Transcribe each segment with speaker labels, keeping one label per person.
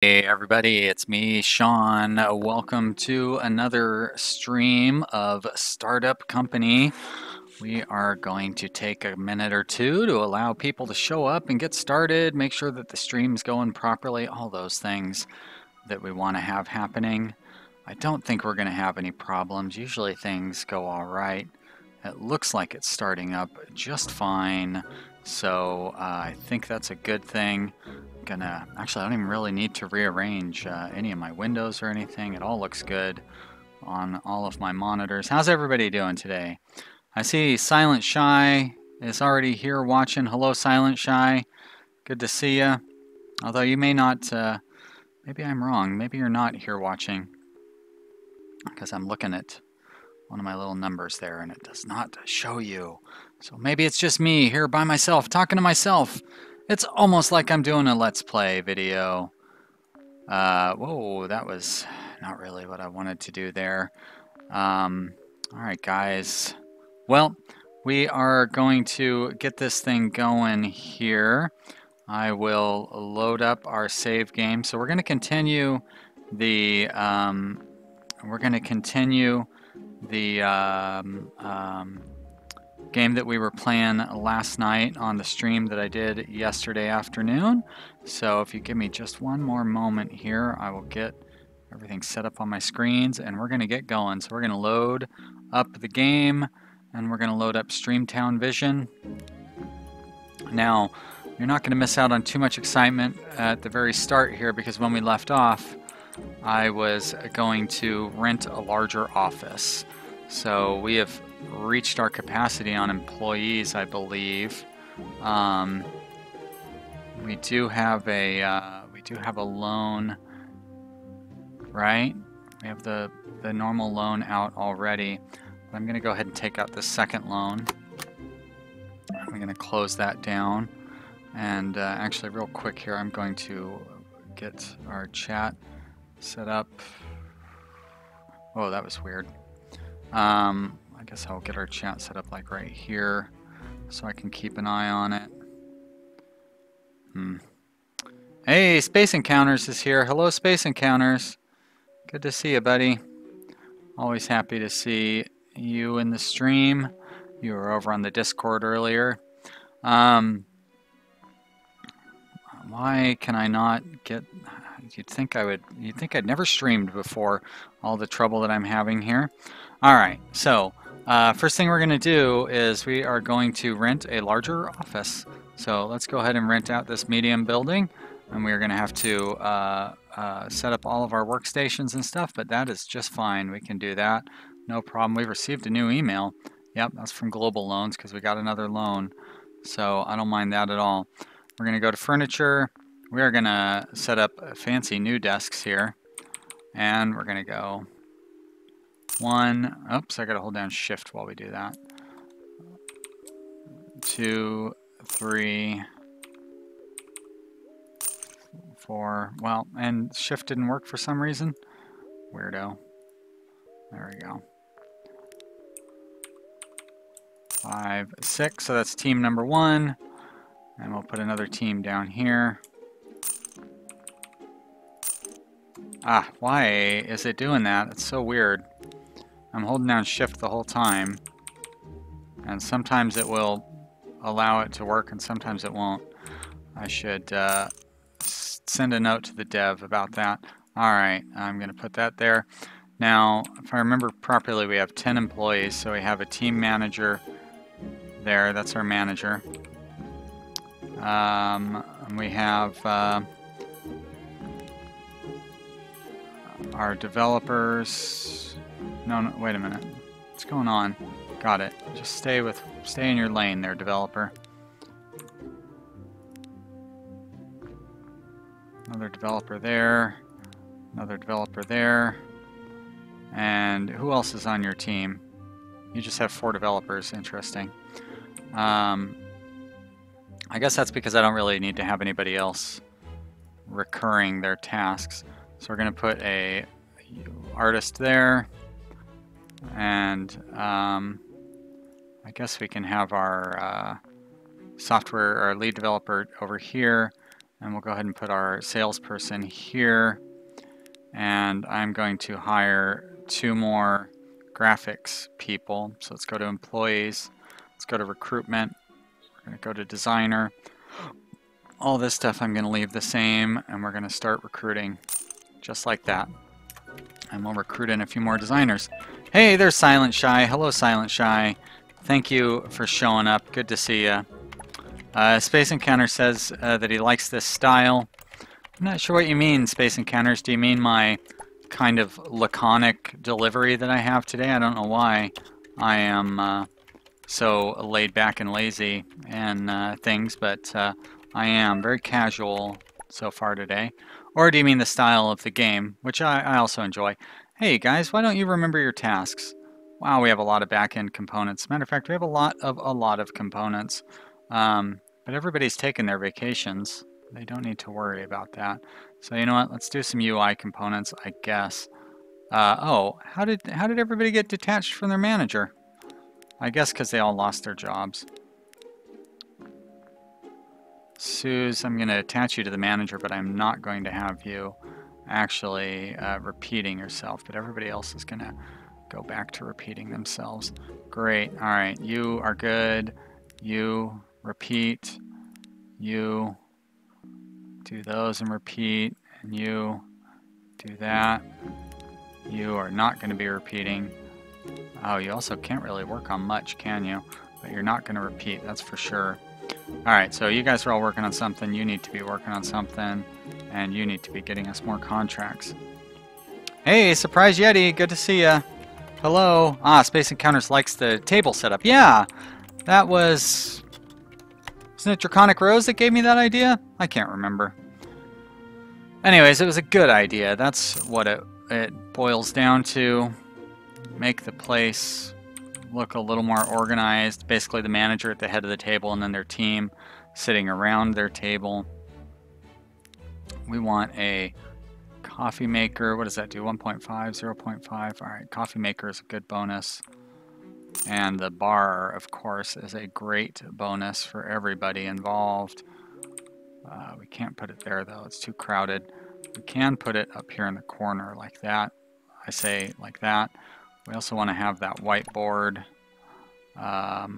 Speaker 1: Hey everybody, it's me, Sean. Welcome to another stream of Startup Company. We are going to take a minute or two to allow people to show up and get started, make sure that the stream's going properly, all those things that we want to have happening. I don't think we're going to have any problems. Usually things go all right. It looks like it's starting up just fine, so I think that's a good thing. Actually, I don't even really need to rearrange any of my windows or anything. It all looks good on all of my monitors. How's everybody doing today? I see Silent Shy is already here watching. Hello, Silent Shy. Good to see you. Although you may not, maybe I'm wrong. Maybe you're not here watching because I'm looking at one of my little numbers there and it does not show you. So maybe it's just me here by myself, talking to myself. It's almost like I'm doing a Let's Play video. Whoa, that was not really what I wanted to do there. All right, guys. Well, we are going to get this thing going here. I will load up our save game. So we're going to continue the game that we were playing last night on the stream that I did yesterday afternoon. So if you give me just one more moment here, I will get everything set up on my screens and we're going to get going. So we're going to load up the game and we're going to load up Streamtown Vision. Now, you're not going to miss out on too much excitement at the very start here because when we left off, I was going to rent a larger office. So we have reached our capacity on employees, I believe. We do have a loan, right? We have the normal loan out already. But I'm going to go ahead and take out the second loan. I'm going to close that down. And actually, real quick here, I'm going to get our chat set up. Oh, that was weird. I guess I'll get our chat set up like right here so I can keep an eye on it. Hey, Space Encounters is here. Hello, Space Encounters. Good to see you, buddy. Always happy to see you in the stream. You were over on the Discord earlier. Why can I not get... You'd think I'd never streamed before all the trouble that I'm having here. All right, so first thing we're going to do is we are going to rent a larger office. So let's go ahead and rent out this medium building, and we're going to have to set up all of our workstations and stuff, but that is just fine. We can do that. No problem. We've received a new email. Yep, that's from Global Loans because we got another loan. So I don't mind that at all. We're going to go to furniture. We are going to set up fancy new desks here. And we're going to go oops, I got to hold down shift while we do that. 2, 3, 4. Well, and shift didn't work for some reason. Weirdo. There we go. 5, 6. So that's team number 1. And we'll put another team down here. Ah, why is it doing that? It's so weird. I'm holding down shift the whole time. And sometimes it will allow it to work and sometimes it won't. I should send a note to the dev about that. Alright, I'm going to put that there. Now, if I remember properly, we have 10 employees, so we have a team manager there. That's our manager. And we have our developers. No, wait a minute. What's going on? Got it. Just stay in your lane there, developer. Another developer there. Another developer there. And who else is on your team? You just have 4 developers. Interesting. I guess that's because I don't really need to have anybody else recurring their tasks. So we're going to put a artist there. And I guess we can have our our lead developer over here. And we'll go ahead and put our salesperson here. And I'm going to hire 2 more graphics people. So let's go to employees. Let's go to recruitment. We're going to go to designer. All this stuff I'm going to leave the same, and we're going to start recruiting just like that. And we'll recruit in a few more designers. Hey, there's Silent Shy. Hello, Silent Shy. Thank you for showing up. Good to see you. Space Encounter says that he likes this style. I'm not sure what you mean, Space Encounters. Do you mean my kind of laconic delivery that I have today? I don't know why I am so laid back and lazy and things, but I am very casual so far today. Or do you mean the style of the game, which I also enjoy? Hey guys, why don't you remember your tasks? Wow, we have a lot of back-end components. Matter of fact, we have a lot of components. But everybody's taken their vacations. They don't need to worry about that. So you know what? Let's do some UI components, I guess. Oh, how did everybody get detached from their manager? I guess because they all lost their jobs. Suze, I'm going to attach you to the manager, but I'm not going to have you actually repeating yourself. But everybody else is going to go back to repeating themselves. Great. All right. You are good. You repeat. You do those and repeat. And you do that. You are not going to be repeating. Oh, you also can't really work on much, can you? But you're not going to repeat, that's for sure. Alright, so you guys are all working on something, you need to be working on something, and you need to be getting us more contracts. Hey, Surprise Yeti, good to see ya. Hello. Ah, Space Encounters likes the table setup. Yeah, that was... Wasn't it Draconic Rose that gave me that idea? I can't remember. Anyways, it was a good idea. That's what it boils down to. Make the place look a little more organized. Basically the manager at the head of the table and then their team sitting around their table. We want a coffee maker. What does that do? 1.5, 0.5. All right, coffee maker is a good bonus. And the bar, of course, is a great bonus for everybody involved. We can't put it there though, it's too crowded. We can put it up here in the corner like that. I say like that. We also want to have that whiteboard right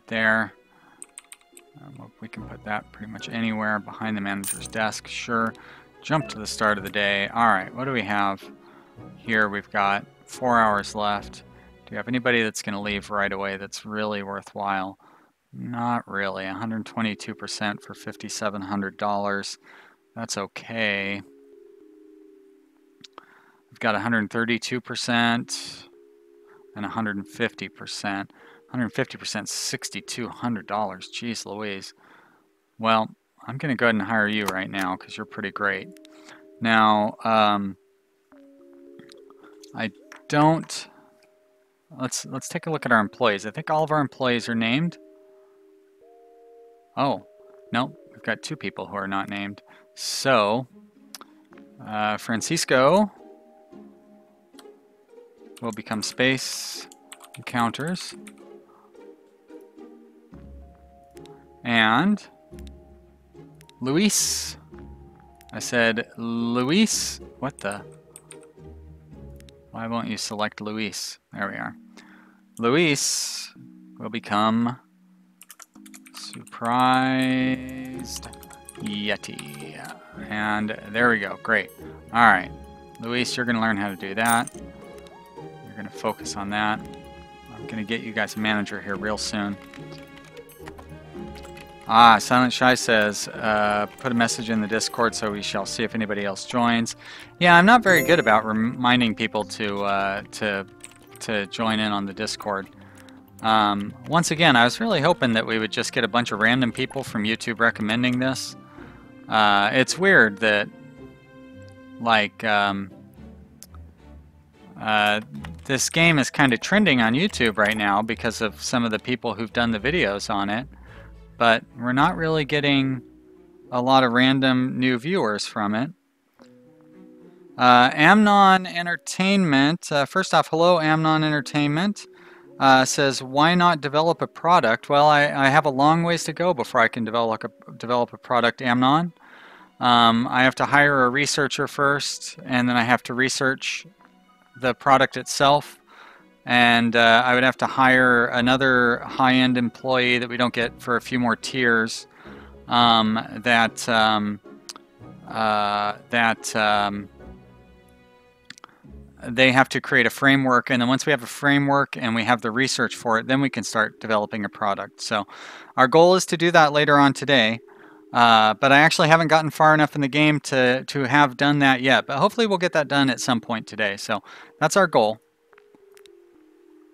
Speaker 1: there. We can put that pretty much anywhere behind the manager's desk. Sure. Jump to the start of the day. All right, what do we have here? We've got 4 hours left. Do you have anybody that's going to leave right away that's really worthwhile? Not really. 122% for $5,700. That's okay. We've got 132% and 150%. 150%, $6,200. Jeez Louise. Well, I'm going to go ahead and hire you right now because you're pretty great. Now, I don't... Let's take a look at our employees. I think all of our employees are named. Oh, no, we've got 2 people who are not named. So, Francisco will become Space Encounters. And Luis. I said Luis. What the? Why won't you select Luis? There we are. Luis will become Surprised Yeti. And there we go. Great. All right. Luis, you're going to learn how to do that. You're going to focus on that. I'm going to get you guys a manager here real soon. Ah, Silent Shy says, put a message in the Discord so we shall see if anybody else joins. Yeah, I'm not very good about reminding people to join in on the Discord. Once again, I was really hoping that we would just get a bunch of random people from YouTube recommending this. It's weird that, like, this game is kind of trending on YouTube right now because of some of the people who've done the videos on it. But we're not really getting a lot of random new viewers from it. Amnon Entertainment. First off, hello, Amnon Entertainment. says, why not develop a product? Well, I have a long ways to go before I can develop a product, Amnon. I have to hire a researcher first, and then I have to research the product itself. And I would have to hire another high-end employee that we don't get for a few more tiers. They have to create a framework, and then once we have a framework and we have the research for it, then we can start developing a product. So our goal is to do that later on today, but I actually haven't gotten far enough in the game to have done that yet, but hopefully we'll get that done at some point today. So that's our goal,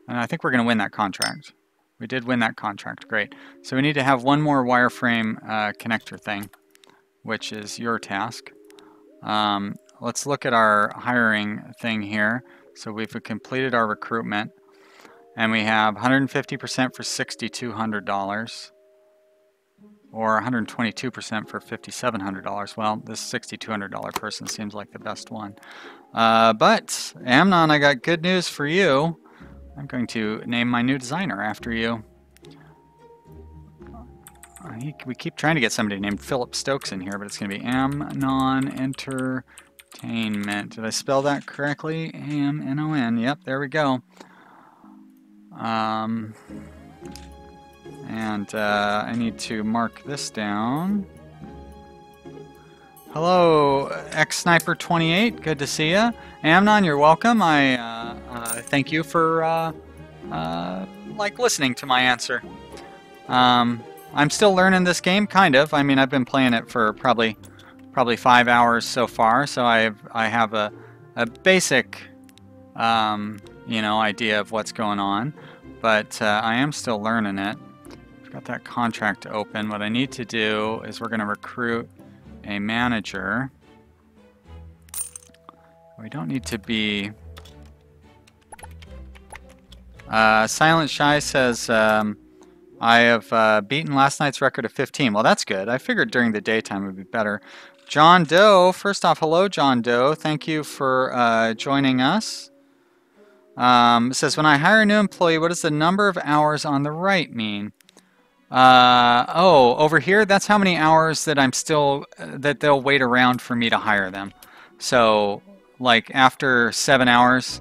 Speaker 1: and I think we're going to win that contract. We did win that contract. Great. So we need to have one more wireframe connector thing, which is your task. Let's look at our hiring thing here. So we've completed our recruitment, and we have 150% for $6,200, or 122% for $5,700. Well, this $6,200 person seems like the best one. But Amnon, I got good news for you. I'm going to name my new designer after you. We keep trying to get somebody named Philip Stokes in here, but it's going to be Amnon Entertainment. Did I spell that correctly? A-M-N-O-N. Yep, there we go. And I need to mark this down. Hello, X-Sniper28. Good to see you. Amnon, you're welcome. I thank you for like listening to my answer. I'm still learning this game, kind of. I mean, I've been playing it for probably 5 hours so far, so I have a basic you know, idea of what's going on, but I am still learning it. I've got that contract open. What I need to do is we're going to recruit a manager. We don't need to be... Silent Shy says, I have beaten last night's record of 15. Well, that's good. I figured during the daytime would be better. John Doe, first off, hello, John Doe. Thank you for joining us. It says, when I hire a new employee, what does the number of hours on the right mean? Oh, over here, that's how many hours that I'm still, that they'll wait around for me to hire them. So, like, after 7 hours,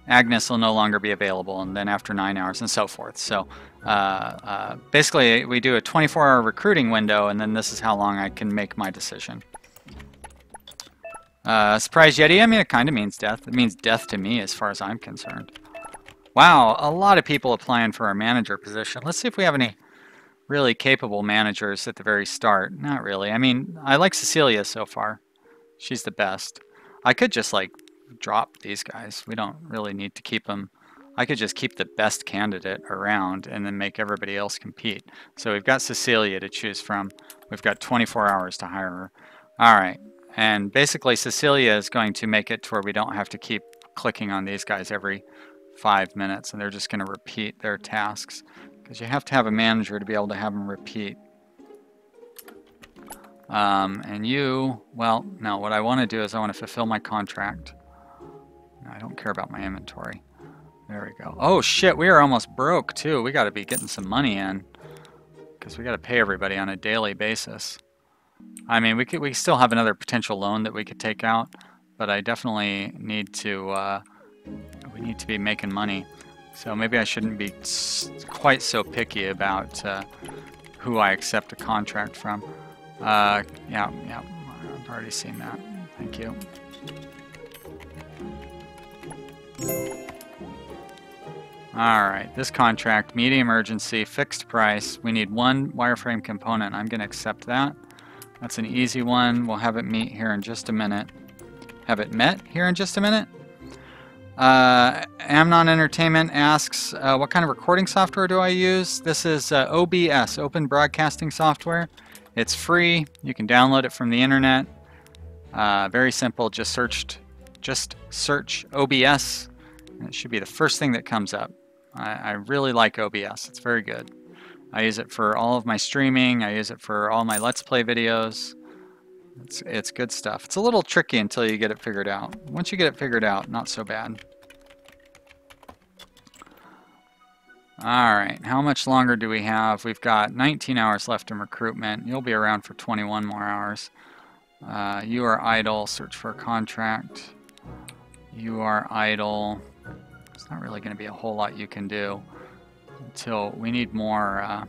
Speaker 1: Agnes will no longer be available, and then after 9 hours, and so forth. So, basically, we do a 24-hour recruiting window, and then this is how long I can make my decision. Surprise Yeti, I mean, it kind of means death. It means death to me as far as I'm concerned. Wow, a lot of people applying for our manager position. Let's see if we have any really capable managers at the very start. Not really. I mean, I like Cecilia so far. She's the best. I could just, like, drop these guys. We don't really need to keep them. I could just keep the best candidate around and then make everybody else compete. So we've got Cecilia to choose from. We've got 24 hours to hire her. All right. And basically, Cecilia is going to make it to where we don't have to keep clicking on these guys every 5 minutes, and they're just going to repeat their tasks. Because you have to have a manager to be able to have them repeat. And you, well, no, what I want to do is I want to fulfill my contract. I don't care about my inventory. There we go. Oh shit, we are almost broke too. We got to be getting some money in. Because we got to pay everybody on a daily basis. I mean, we still have another potential loan that we could take out. But I definitely need to, we need to be making money. So maybe I shouldn't be quite so picky about who I accept a contract from. Yeah, I've already seen that. Thank you. Alright, this contract, medium urgency, fixed price. We need one wireframe component. I'm going to accept that. That's an easy one. We'll have it meet here in just a minute. Have it met here in just a minute. Amnon Entertainment asks, what kind of recording software do I use? This is OBS, Open Broadcasting Software. It's free. You can download it from the internet. Very simple. Just search OBS. And it should be the first thing that comes up. I really like OBS. It's very good. I use it for all of my streaming. I use it for all my Let's Play videos. It's good stuff. It's a little tricky until you get it figured out. Once you get it figured out, not so bad. All right, how much longer do we have? We've got 19 hours left in recruitment. You'll be around for 21 more hours. You are idle. Search for a contract. You are idle. There's not really going to be a whole lot you can do until we need more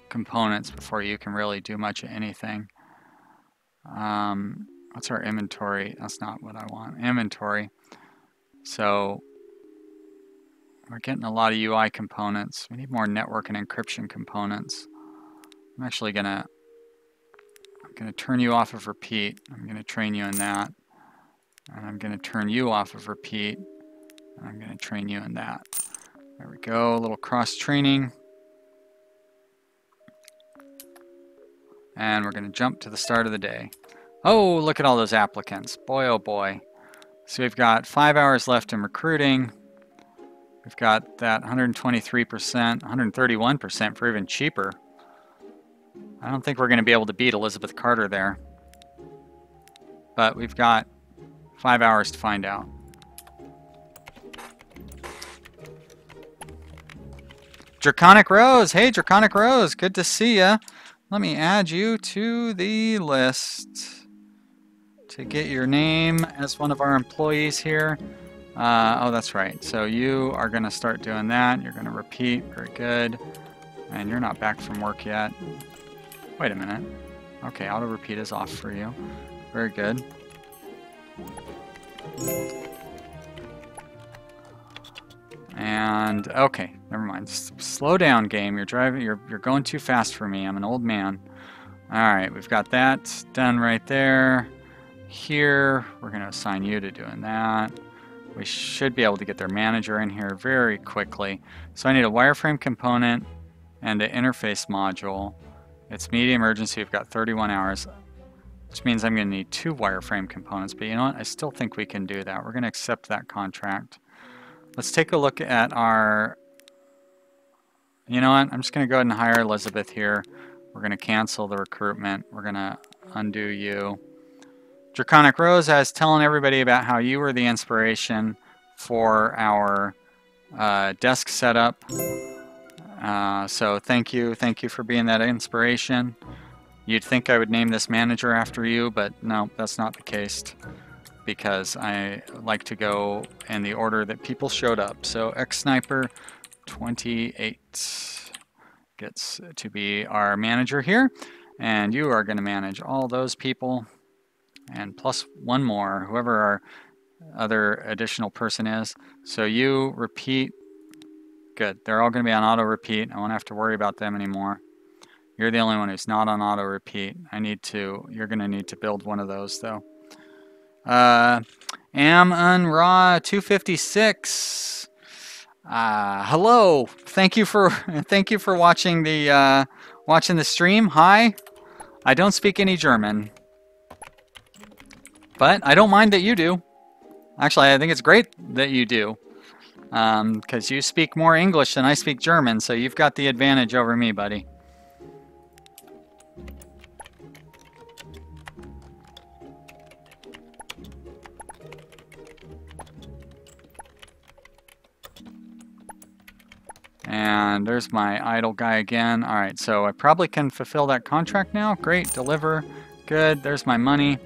Speaker 1: components before you can really do much of anything. What's our inventory? That's not what I want. Inventory. So we're getting a lot of UI components. We need more network and encryption components. I'm actually gonna turn you off of repeat. I'm gonna train you in that. And I'm gonna turn you off of repeat. And I'm gonna train you in that. There we go, a little cross training. And we're gonna jump to the start of the day. Oh, look at all those applicants. Boy, oh boy. So we've got 5 hours left in recruiting. We've got that 123%, 131% for even cheaper. I don't think we're going to be able to beat Elizabeth Carter there. But we've got 5 hours to find out. Draconic Rose. Hey, Draconic Rose. Good to see ya. Let me add you to the list to get your name as one of our employees here. Oh, that's right. So you are going to start doing that. You're going to repeat. Very good. And you're not back from work yet. Wait a minute. Okay, auto repeat is off for you. Very good. And okay, never mind. Slow down, game. You're driving. You're going too fast for me. I'm an old man. All right, we've got that done right there. Here, we're going to assign you to doing that. We should be able to get their manager in here very quickly. So I need a wireframe component and an interface module. It's medium urgency. We've got 31 hours, which means I'm going to need 2 wireframe components. But you know what? I still think we can do that. We're going to accept that contract. Let's take a look at our... You know what? I'm just going to go ahead and hire Elizabeth here. We're going to cancel the recruitment. We're going to undo you. Draconic Rose, I was telling everybody about how you were the inspiration for our desk setup. So thank you for being that inspiration. You'd think I would name this manager after you, but no, that's not the case, because I like to go in the order that people showed up. So X-Sniper 28 gets to be our manager here, and you are going to manage all those people. And plus one more, whoever our other additional person is. So you repeat. Good. They're all going to be on auto repeat. I won't have to worry about them anymore. You're the only one who's not on auto repeat. You're going to need to build one of those though. Am-un-ra 256. Hello. Thank you for watching the stream. Hi. I don't speak any German. But I don't mind that you do. Actually, I think it's great that you do. Because you speak more English than I speak German, so you've got the advantage over me, buddy. And there's my idle guy again. All right, so I probably can fulfill that contract now. Great, deliver. Good, there's my money.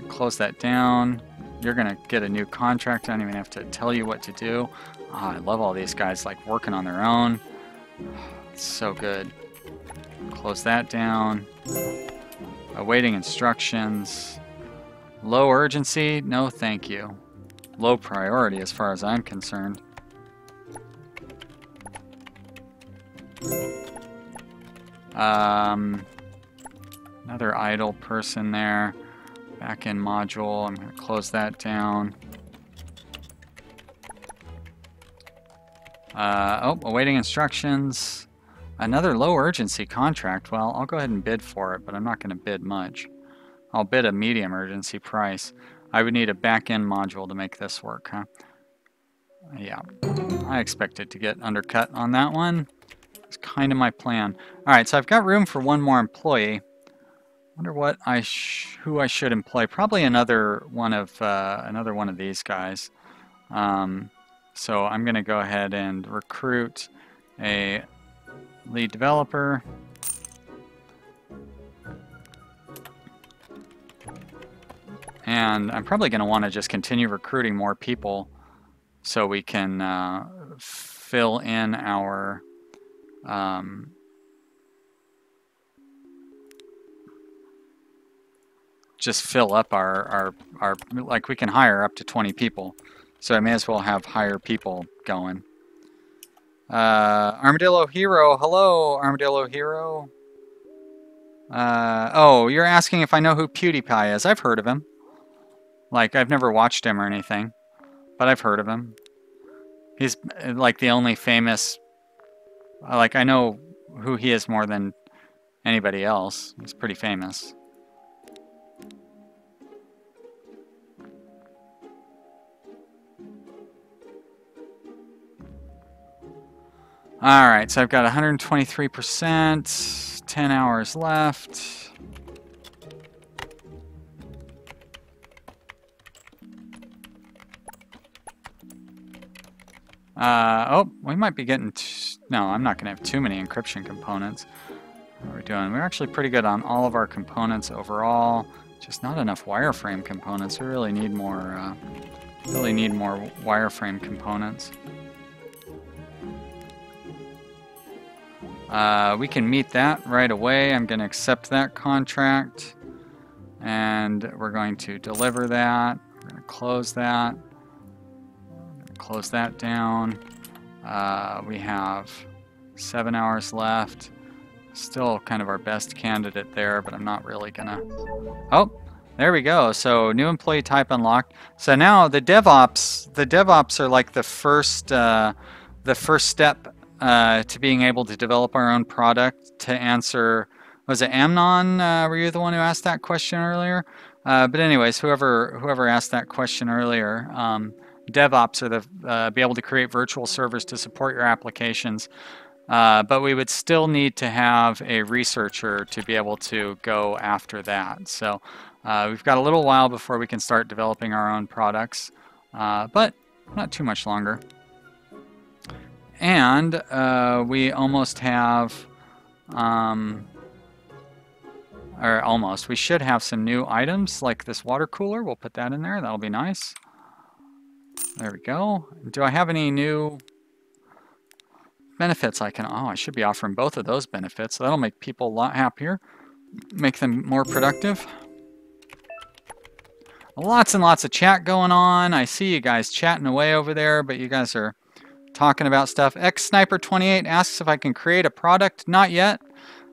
Speaker 1: Close that down. You're gonna get a new contract. I don't even have to tell you what to do. Oh, I love all these guys like working on their own. It's so good. Close that down. Awaiting instructions. Low urgency? No, thank you. Low priority as far as I'm concerned. Another idle person there. Back-end module, I'm going to close that down. Oh, awaiting instructions. Another low urgency contract. Well, I'll go ahead and bid for it, but I'm not going to bid much. I'll bid a medium urgency price. I would need a back-end module to make this work, huh? Yeah, I expected to get undercut on that one. It's kind of my plan. All right, so I've got room for one more employee. Wonder what who I should employ. Probably another one of these guys. So I'm going to go ahead and recruit a lead developer. And I'm probably going to want to just continue recruiting more people so we can fill in our just fill up our like we can hire up to 20 people. So I may as well have hire people going. Armadillo Hero, hello Armadillo Hero. Oh, you're asking if I know who PewDiePie is. I've heard of him. Like, I've never watched him or anything, but I've heard of him. He's like the only famous, like I know who he is more than anybody else. He's pretty famous. All right, so I've got 123%, 10 hours left. Oh, we might be getting... No, I'm not going to have too many encryption components. What are we doing? We're actually pretty good on all of our components overall. Just not enough wireframe components. We really need more wireframe components. We can meet that right away. I'm going to accept that contract. And we're going to deliver that. We're going to close that. Close that down. We have 7 hours left. Still kind of our best candidate there, but I'm not really gonna... Oh, there we go. So new employee type unlocked. So now the DevOps are like the first step to being able to develop our own product. To answer, was it Amnon? Were you the one who asked that question earlier? But anyways, whoever asked that question earlier. DevOps are the be able to create virtual servers to support your applications, but we would still need to have a researcher to be able to go after that. So we've got a little while before we can start developing our own products, but not too much longer. And we almost have, or almost, we should have some new items like this water cooler. We'll put that in there. That'll be nice. There we go. Do I have any new benefits I can... Oh, I should be offering both of those benefits. That'll make people a lot happier, make them more productive. Lots and lots of chat going on. I see you guys chatting away over there, but you guys are talking about stuff. XSniper28 asks if I can create a product. Not yet.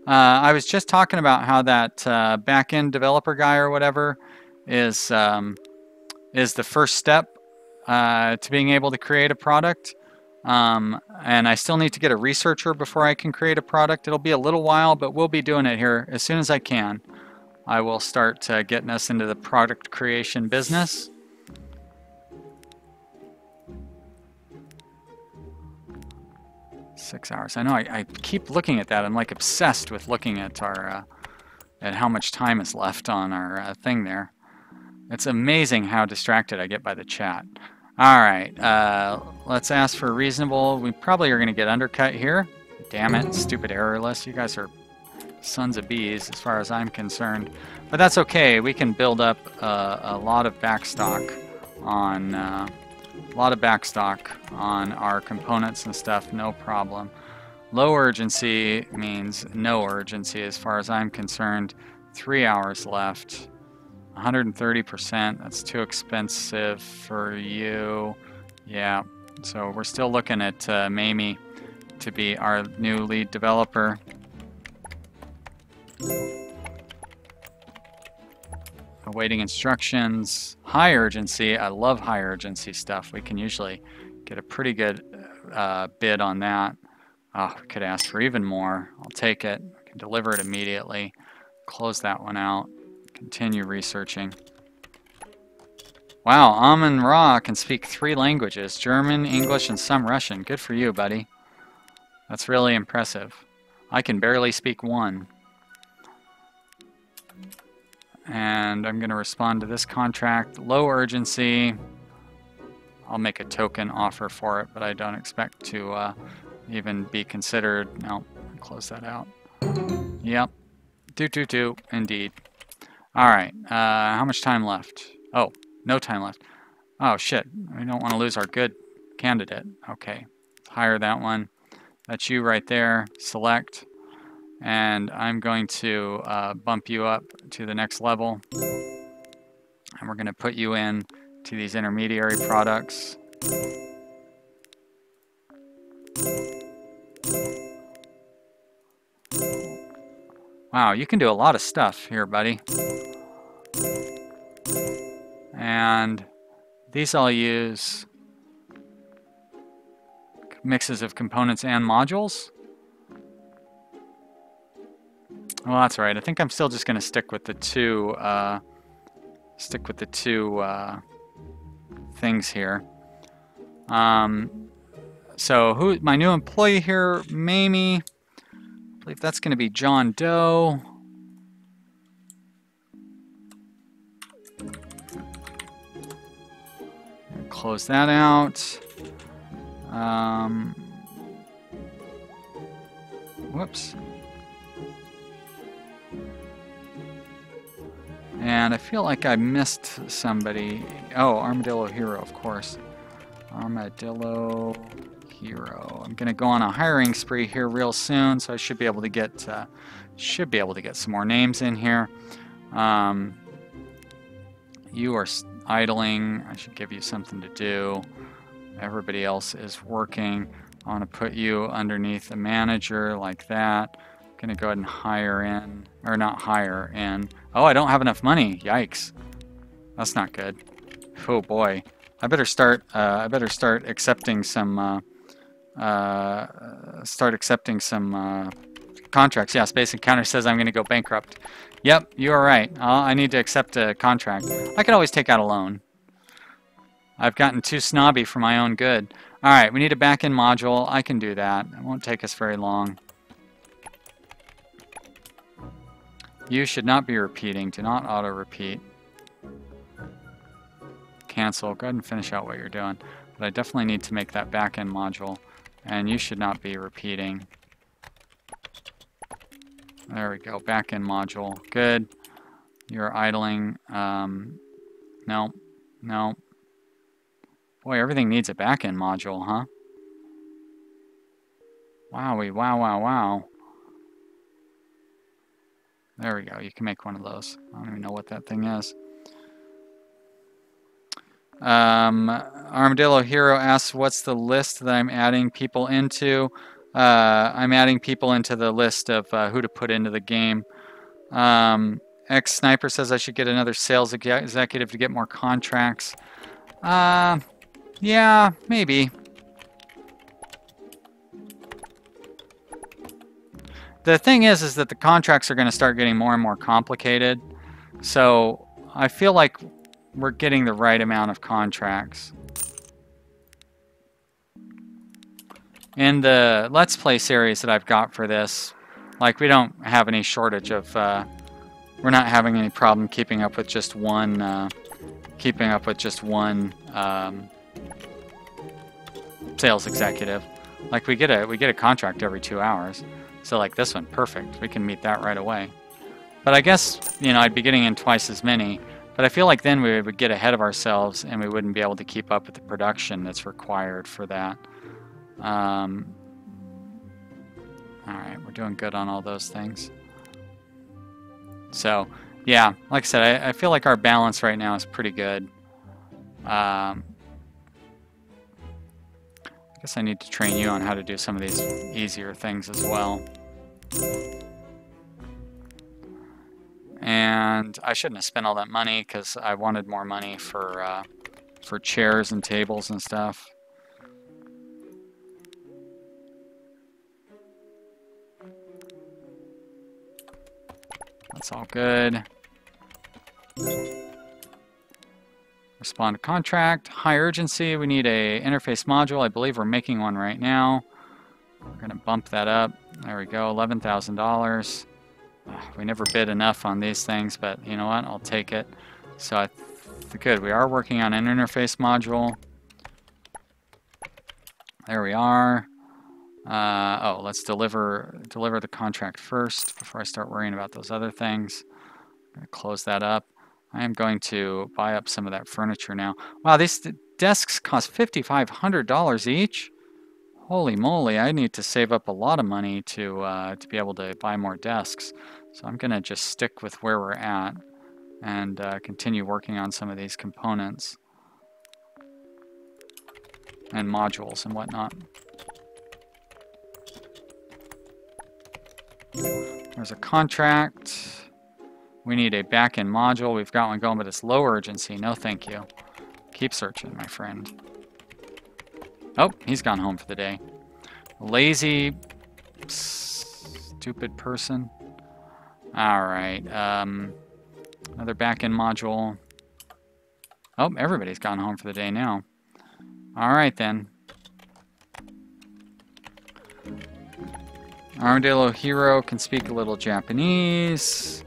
Speaker 1: I was just talking about how that back-end developer guy or whatever is the first step to being able to create a product. And I still need to get a researcher before I can create a product. It'll be a little while, but we'll be doing it here as soon as I can. I will start getting us into the product creation business. Six hours. I know I keep looking at that. I'm like obsessed with looking at our at how much time is left on our thing there. It's amazing how distracted I get by the chat. All right, let's ask for reasonable. We probably are going to get undercut here. Damn it, stupid error list. You guys are sons of bees as far as I'm concerned. But that's okay. We can build up a lot of backstock on our components and stuff. No problem. Low urgency means no urgency as far as I'm concerned. 3 hours left. 130%, that's too expensive for you. Yeah, so we're still looking at Mamie to be our new lead developer. Awaiting instructions. High urgency, I love high urgency stuff. We can usually get a pretty good bid on that. Oh, we could ask for even more. I'll take it. We can deliver it immediately. Close that one out. Continue researching. Wow, Amun Ra can speak 3 languages, German, English, and some Russian. Good for you, buddy. That's really impressive. I can barely speak 1. And I'm going to respond to this contract. Low urgency. I'll make a token offer for it, but I don't expect to even be considered. No, close that out. Yep. Do. Indeed. All right. How much time left? Oh, no time left. Oh, shit. We don't want to lose our good candidate. Okay. Hire that one. That's you right there. Select. And I'm going to bump you up to the next level. And we're going to put you in to these intermediary products. Wow, you can do a lot of stuff here, buddy. And these I'll use mixes of components and modules. Well, that's right. I think I'm still just going to stick with the two things here. So who? My new employee here, Mamie. I believe that's going to be John Doe. Close that out. Whoops. And I feel like I missed somebody. Oh, Armadillo Hero, of course. Armadillo Hero. I'm gonna go on a hiring spree here real soon, so I should be able to get some more names in here. You are idling. I should give you something to do. Everybody else is working. I want to put you underneath a manager like that. I'm gonna go ahead and hire in, or not hire in. Oh, I don't have enough money. Yikes. That's not good. Oh boy. I better start accepting some contracts. Yeah, Space Encounter says I'm going to go bankrupt. Yep, you are right. I need to accept a contract. I could always take out a loan. I've gotten too snobby for my own good. All right, we need a back-end module. I can do that. It won't take us very long. You should not be repeating. Do not auto-repeat. Cancel. Go ahead and finish out what you're doing. But I definitely need to make that back-end module. And you should not be repeating. There we go. Back-end module. Good. You're idling. No. No. Boy, everything needs a back-end module, huh? Wowie, wow. There we go. You can make one of those. I don't even know what that thing is. Armadillo Hero asks, what's the list that I'm adding people into? I'm adding people into the list of who to put into the game. X-Sniper says I should get another sales executive to get more contracts. Yeah, maybe. The thing is that the contracts are going to start getting more and more complicated. So I feel like we're getting the right amount of contracts. In the Let's Play series that I've got for this, like, we don't have any shortage of, we're not having any problem keeping up with just one, sales executive. Like, we get a contract every 2 hours. So like this one, perfect. We can meet that right away. But I guess, you know, I'd be getting in twice as many. But I feel like then we would get ahead of ourselves and we wouldn't be able to keep up with the production that's required for that. Alright, we're doing good on all those things. So, yeah, like I said, I feel like our balance right now is pretty good. I guess I need to train you on how to do some of these easier things as well. And I shouldn't have spent all that money because I wanted more money for chairs and tables and stuff. That's all good. Respond to contract. High urgency. We need a interface module. I believe we're making one right now. We're going to bump that up. There we go. $11,000. We never bid enough on these things, but you know what? I'll take it. So good. We are working on an interface module. There we are. Oh, let's deliver the contract first before I start worrying about those other things. I'm going to close that up. I am going to buy up some of that furniture now. Wow, these desks cost $5,500 each. Holy moly, I need to save up a lot of money to be able to buy more desks. So I'm going to just stick with where we're at and continue working on some of these components and modules and whatnot. There's a contract. We need a back-end module. We've got one going, but it's low urgency. No thank you. Keep searching, my friend. Oh, he's gone home for the day. Lazy, stupid person. All right. Another back-end module. Oh, everybody's gone home for the day now. All right, then. Armadillo Hero can speak a little Japanese.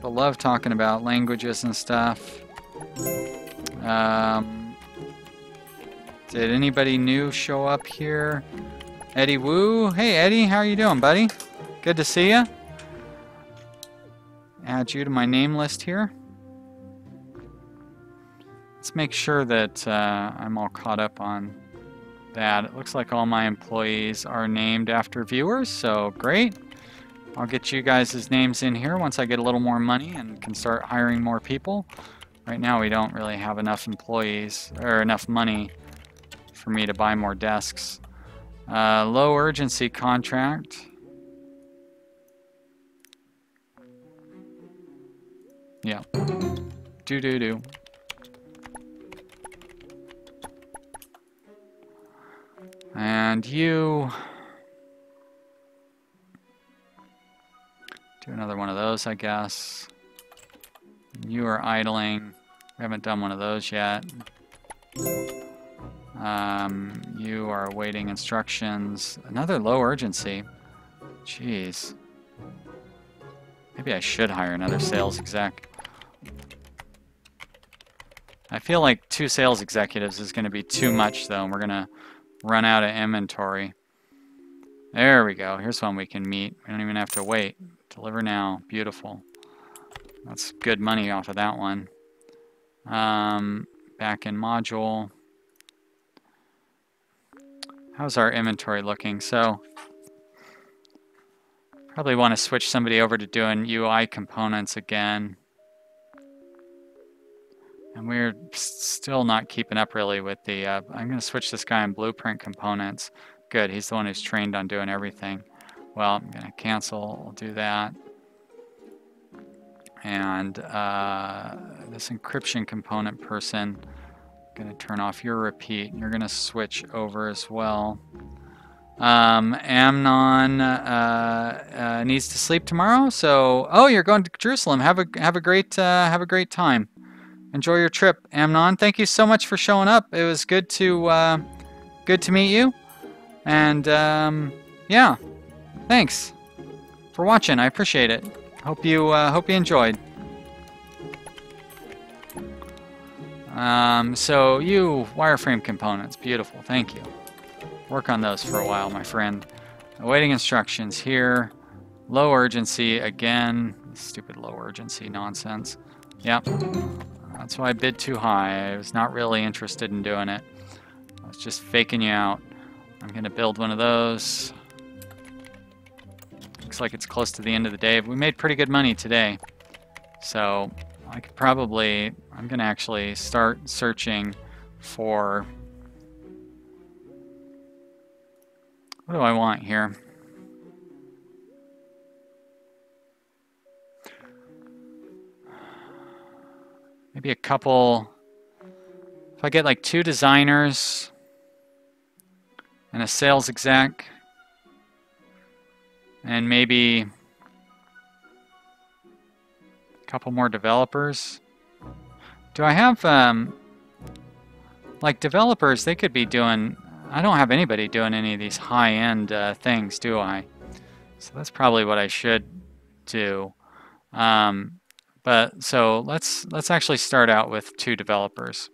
Speaker 1: I love talking about languages and stuff. Did anybody new show up here? Eddie Wu. Hey, Eddie, how are you doing, buddy? Good to see you. Add you to my name list here. Let's make sure that I'm all caught up on that. It looks like all my employees are named after viewers, so great. I'll get you guys' names in here once I get a little more money and can start hiring more people. Right now we don't really have enough employees or enough money for me to buy more desks. Low urgency contract. Yeah. Do. And you do another one of those, I guess. You are idling. We haven't done one of those yet. You are awaiting instructions. Another low urgency. Jeez. Maybe I should hire another sales exec. I feel like 2 sales executives is going to be too much, though, and we're going to run out of inventory. There we go. Here's one we can meet. We don't even have to wait. Deliver now. Beautiful. That's good money off of that one. Back-end module. How's our inventory looking? So, probably want to switch somebody over to doing UI components again. And we're still not keeping up really with the, I'm going to switch this guy on blueprint components. Good, he's the one who's trained on doing everything. Well, I'm going to cancel, we'll do that. And this encryption component person, I'm going to turn off your repeat. You're going to switch over as well. Amnon needs to sleep tomorrow, so oh, you're going to Jerusalem. Have a great time. Enjoy your trip, Amnon. Thank you so much for showing up. It was good to meet you. And yeah, thanks for watching. I appreciate it. Hope you enjoyed. So you wireframe components, beautiful. Thank you. Work on those for a while, my friend. Awaiting instructions here. Low urgency again. Stupid low urgency nonsense. Yep. That's why I bid too high. I was not really interested in doing it. I was just faking you out. I'm going to build one of those. Looks like it's close to the end of the day. We made pretty good money today. So I could probably, I'm going to actually start searching for, what do I want here? Maybe a couple, if I get like 2 designers and a sales exec, and maybe a couple more developers. Do I have, like developers, they could be doing, I don't have anybody doing any of these high-end things, do I? So that's probably what I should do. But so let's actually start out with 2 developers.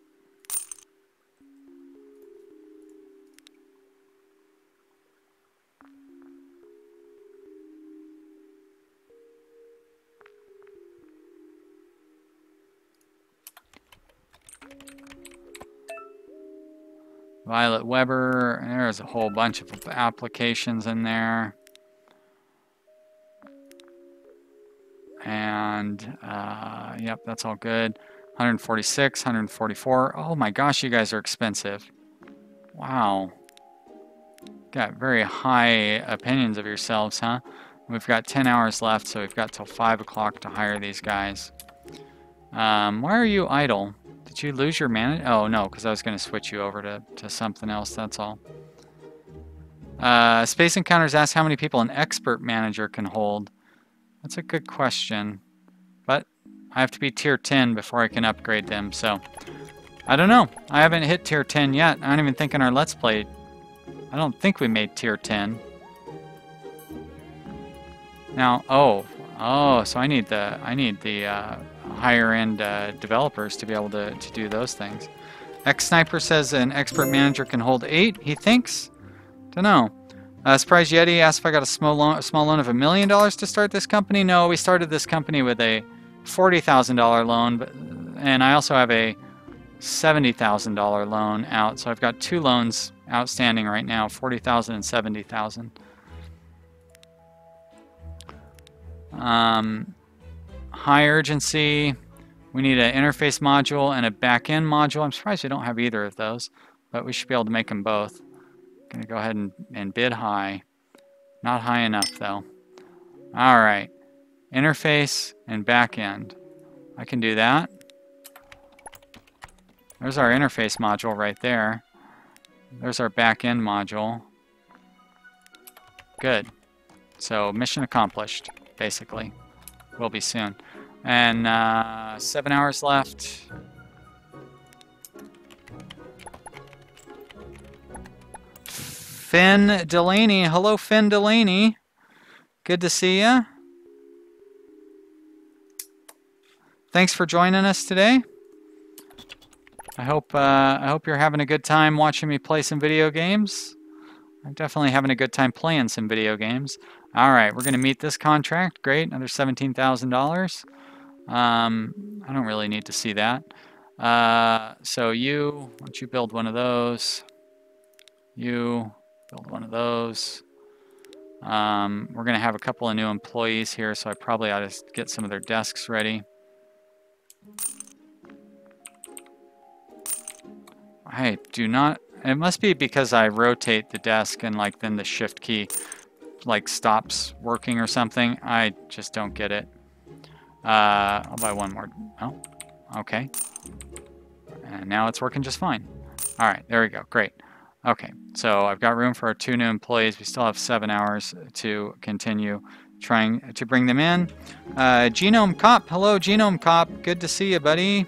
Speaker 1: Violet Weber, there's a whole bunch of applications in there. And, yep, that's all good. 146, 144. Oh my gosh, you guys are expensive. Wow. Got very high opinions of yourselves, huh? We've got 10 hours left, so we've got till 5 o'clock to hire these guys. Why are you idle? Did you lose your manager? Oh, no, because I was going to switch you over to something else, that's all. Space Encounters asks how many people an expert manager can hold. That's a good question. But I have to be tier 10 before I can upgrade them, so... I don't know. I haven't hit tier 10 yet. I don't even think in our Let's Play... I don't think we made tier 10. Now, so I need the higher end developers to be able to do those things. X-Sniper says an expert manager can hold 8, he thinks. Don't know. Surprise Yeti asked if I got a small loan of $1 million to start this company. No, we started this company with a $40,000 loan, and I also have a $70,000 loan out. So I've got 2 loans outstanding right now, $40,000 and $70,000. High urgency. We need an interface module and a back-end module. I'm surprised we don't have either of those, but we should be able to make them both. Gonna go ahead and bid high. Not high enough though. All right, interface and back-end. I can do that. There's our interface module right there. There's our back-end module. Good. So mission accomplished, basically. Will be soon. And 7 hours left. Finn Delaney. Hello, Finn Delaney. Good to see you. Thanks for joining us today. I hope you're having a good time watching me play some video games. I'm definitely having a good time playing some video games. All right, we're going to meet this contract. Great, another $17,000. I don't really need to see that. So why don't you build one of those? You build one of those. We're going to have a couple of new employees here, so I probably ought to get some of their desks ready. I do not... It must be because I rotate the desk and then the shift key stops working or something. I just don't get it. I'll buy one more. Oh, okay. And now it's working just fine. All right, there we go. Great. Okay, so I've got room for our 2 new employees. We still have 7 hours to continue trying to bring them in. Genome Cop. Hello, Genome Cop. Good to see you, buddy.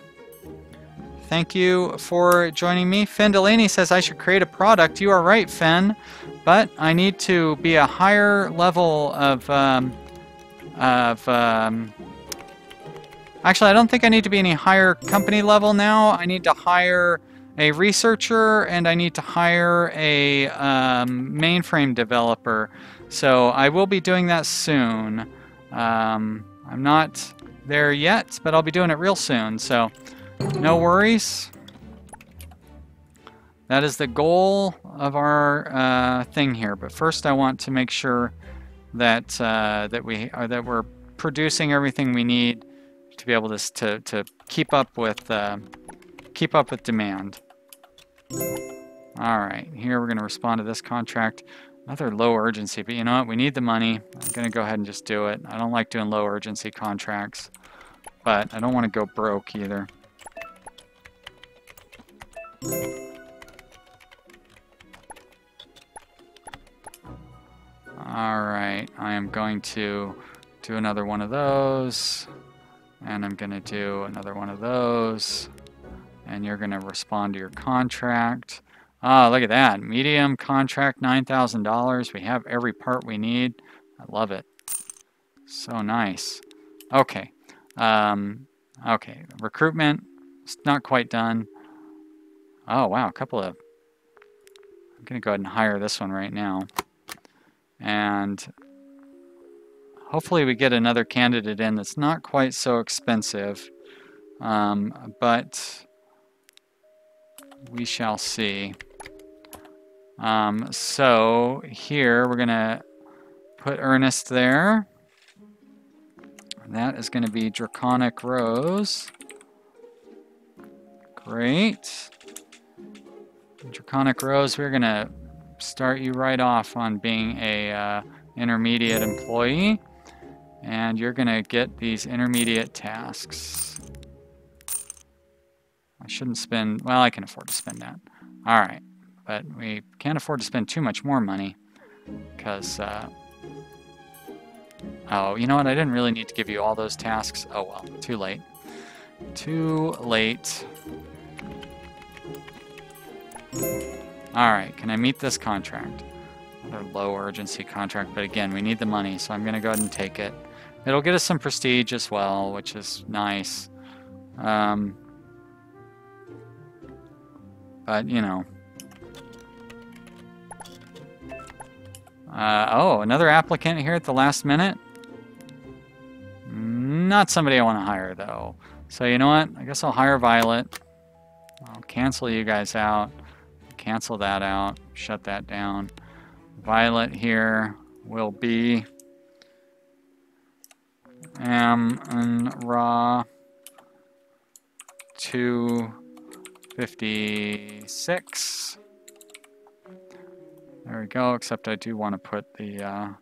Speaker 1: Thank you for joining me. Finn Delaney says I should create a product. You are right, Finn, but I need to be a higher level of actually, I don't think I need to be any higher company level now. I need to hire a researcher and I need to hire a mainframe developer. So I will be doing that soon. I'm not there yet, but I'll be doing it real soon. So no worries. That is the goal of our thing here. But first, I want to make sure that we're producing everything we need to be able to keep up with demand. All right, here we're going to respond to this contract. Another low urgency, but you know what? We need the money. I'm going to go ahead and just do it. I don't like doing low urgency contracts, but I don't want to go broke either. Alright, I am going to do another one of those, and I'm going to do another one of those, and you're going to respond to your contract. Oh, look at that. Medium contract, $9,000. We have every part we need. I love it. So nice. Okay. Okay, recruitment, it's not quite done. Oh, wow, I'm going to go ahead and hire this one right now. And hopefully we get another candidate in that's not quite so expensive. But we shall see. So here we're going to put Ernest there. That is going to be Draconic Rose. Great. Draconic Rose, we're going to start you right off on being a intermediate employee. And you're going to get these intermediate tasks. I shouldn't spend, well, I can afford to spend that. All right, but we can't afford to spend too much more money because, oh, you know what? I didn't really need to give you all those tasks. Oh, well, too late. Too late. All right, can I meet this contract? Another low urgency contract, but again, we need the money, so I'm going to go ahead and take it. It'll get us some prestige as well, which is nice. But, you know. Oh, another applicant here at the last minute? Not somebody I want to hire, though. So, you know what? I guess I'll hire Violet. I'll cancel you guys out. Cancel that out. Shut that down. Violet here will be Raw 256. There we go, except I do want to put the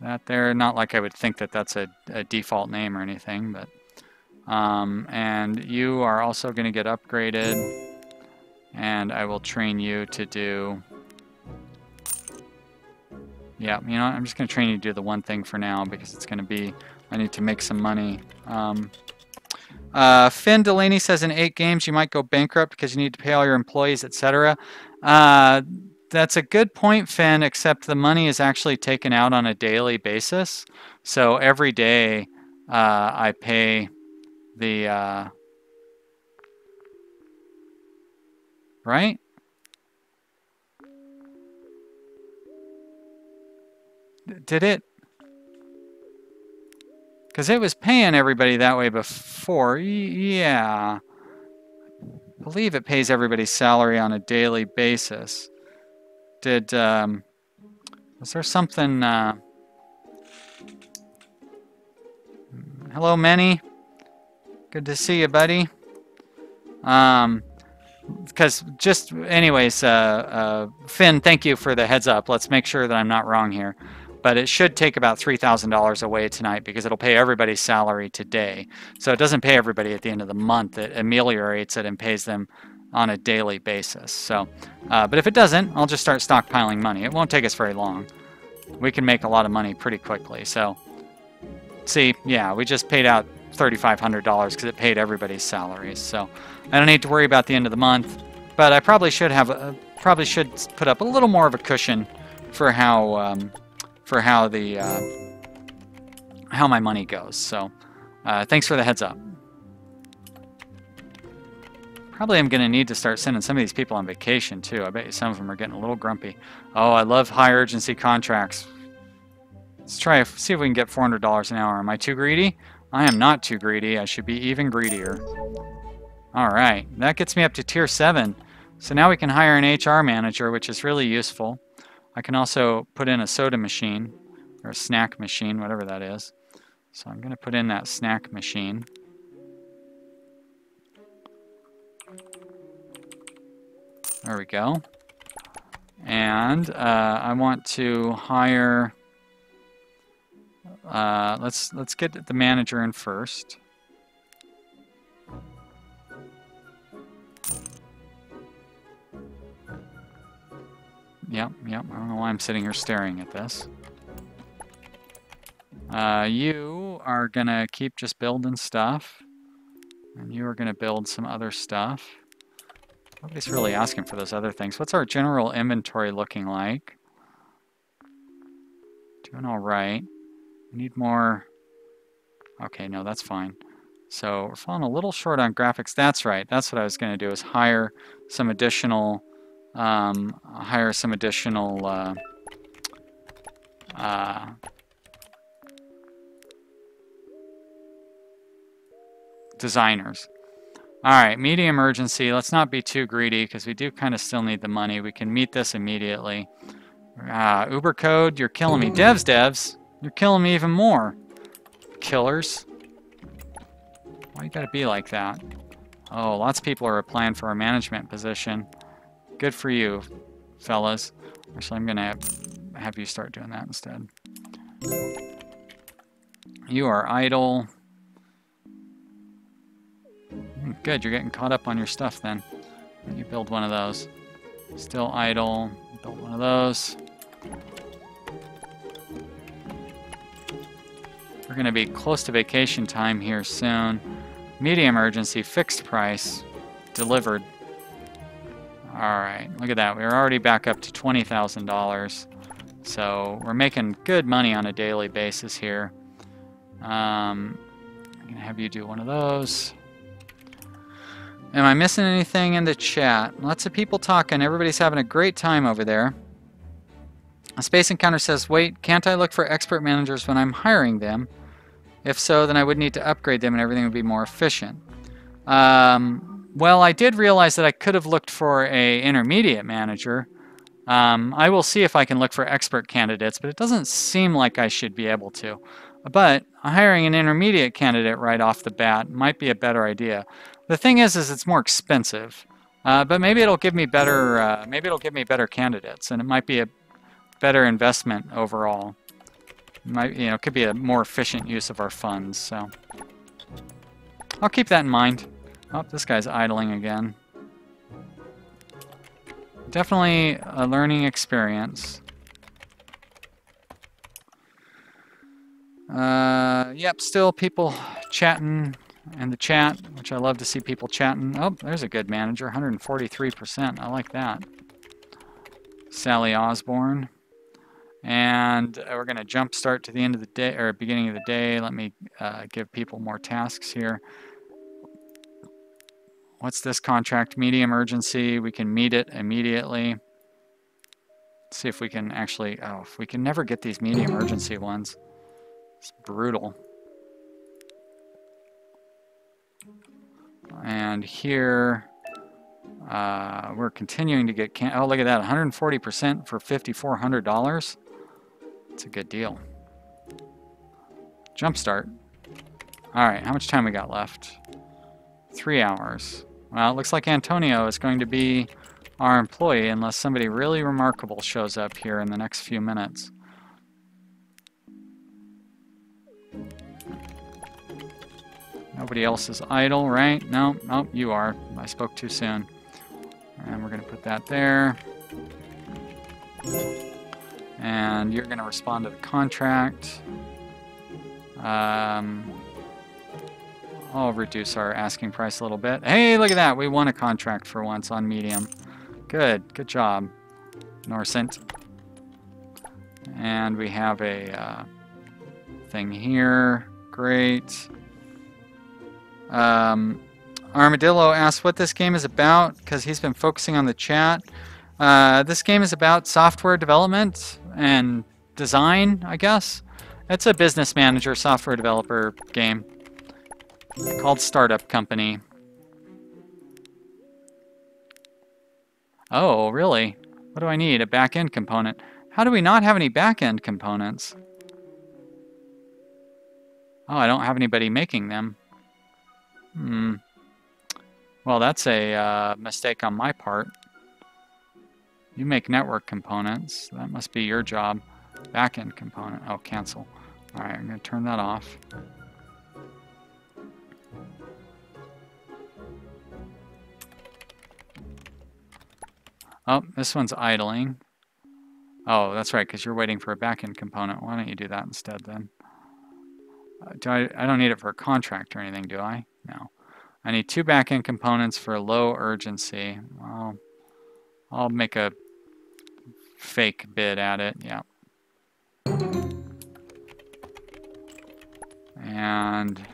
Speaker 1: that there. Not like I would think that that's a default name or anything, but and you are also going to get upgraded, and I will train you to do, yeah, you know what? I'm just going to train you to do the one thing for now because it's going to be, I need to make some money. Finn Delaney says in 8 games you might go bankrupt because you need to pay all your employees, etc. That's a good point, Finn, except the money is actually taken out on a daily basis. So every day I pay the, right? Did it? Because it was paying everybody that way before. Yeah. I believe it pays everybody's salary on a daily basis. Did, was there something, hello, Manny. Good to see you, buddy. Because just, anyways, Finn, thank you for the heads up. Let's make sure that I'm not wrong here. But it should take about $3,000 away tonight because it'll pay everybody's salary today. So it doesn't pay everybody at the end of the month. It ameliorates it and pays them on a daily basis. So, but if it doesn't, I'll just start stockpiling money. It won't take us very long. We can make a lot of money pretty quickly. So, see, yeah, we just paid out $3,500 because it paid everybody's salaries. So I don't need to worry about the end of the month. But I probably should have probably should put up a little more of a cushion for how how my money goes. So thanks for the heads up. Probably I'm going to need to start sending some of these people on vacation too. I bet you some of them are getting a little grumpy. Oh, I love high urgency contracts. Let's try see if we can get $400 an hour. Am I too greedy? I am not too greedy. I should be even greedier. All right, that gets me up to tier 7. So now we can hire an HR manager, which is really useful. I can also put in a soda machine or a snack machine, whatever that is. So I'm going to put in that snack machine. There we go. And I want to hire. Let's get the manager in first. Yep. I don't know why I'm sitting here staring at this. You are gonna keep just building stuff, and you are gonna build some other stuff. Nobody's really asking for those other things. What's our general inventory looking like? Doing all right. We need more. Okay, no, that's fine. So we're falling a little short on graphics. That's right. That's what I was going to do, is hire some additional designers. All right, medium urgency. Let's not be too greedy because we do kind of still need the money. We can meet this immediately. Uber code, you're killing me. Devs, you're killing me even more. Killers. Why you gotta be like that? Oh, lots of people are applying for a management position. Good for you, fellas. Actually, I'm gonna have you start doing that instead. You are idle. Good, you're getting caught up on your stuff then. You build one of those. Still idle. Build one of those. We're going to be close to vacation time here soon. Medium urgency, fixed price, delivered. Alright, look at that. We're already back up to $20,000. So we're making good money on a daily basis here. I'm going to have you do one of those. Am I missing anything in the chat? Lots of people talking. Everybody's having a great time over there. A Space Encounter says, wait, can't I look for expert managers when I'm hiring them? If so, then I would need to upgrade them and everything would be more efficient. Well, I did realize that I could have looked for an intermediate manager. I will see if I can look for expert candidates, but it doesn't seem like I should be able to. But hiring an intermediate candidate right off the bat might be a better idea. The thing is it's more expensive. But maybe it'll give me better. Maybe it'll give me better candidates, and it might be a better investment overall. Might, you know, could be a more efficient use of our funds. So I'll keep that in mind. Oh, this guy's idling again. Definitely a learning experience. Yep, still people chatting in the chat, which I love to see people chatting. Oh, there's a good manager, 143%. I like that. Sally Osborne. And we're going to jump start to the end of the day, or beginning of the day. Let me give people more tasks here. What's this contract? Medium urgency. We can meet it immediately. Let's see if we can actually, oh, if we can never get these medium urgency ones. It's brutal. And here, we're continuing to get, oh, look at that, 140% for $5,400. It's a good deal. Jumpstart. All right, how much time we got left? 3 hours. Well, it looks like Antonio is going to be our employee unless somebody really remarkable shows up here in the next few minutes. Nobody else is idle, right? No, nope, you are. I spoke too soon. And we're going to put that there. And you're going to respond to the contract. I'll reduce our asking price a little bit. Hey, look at that. We won a contract for once on medium. Good. Good job, Norsent. And we have a thing here. Great. Armadillo asked what this game is about because he's been focusing on the chat. This game is about software development and design, I guess. It's a business manager, software developer game called Startup Company. Oh, really? What do I need? A back-end component. How do we not have any back-end components? Oh, I don't have anybody making them. Well, that's a mistake on my part. You make network components. That must be your job. Backend component. Oh, cancel. All right, I'm going to turn that off. Oh, this one's idling. Oh, that's right, because you're waiting for a backend component. Why don't you do that instead then? I don't need it for a contract or anything, do I? No. I need 2 backend components for low urgency. Well, I'll make a fake bid at it. Yeah. And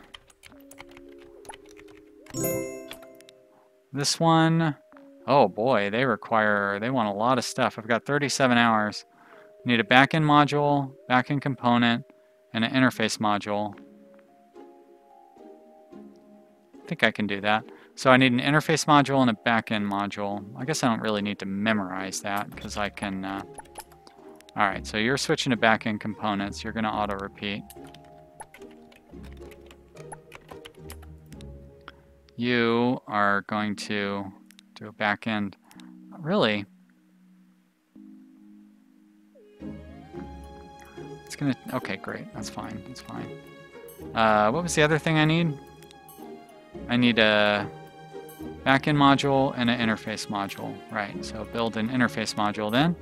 Speaker 1: this one, oh boy, they want a lot of stuff. I've got 37 hours. Need a backend module, backend component, and an interface module. I think I can do that. So I need an interface module and a backend module. I guess I don't really need to memorize that because I can... all right, so you're switching to backend components. You're going to auto-repeat. You are going to do a backend. Really? It's going to... Okay, great. That's fine. That's fine. What was the other thing I need? I need a backend module and an interface module. Right, so build an interface module then.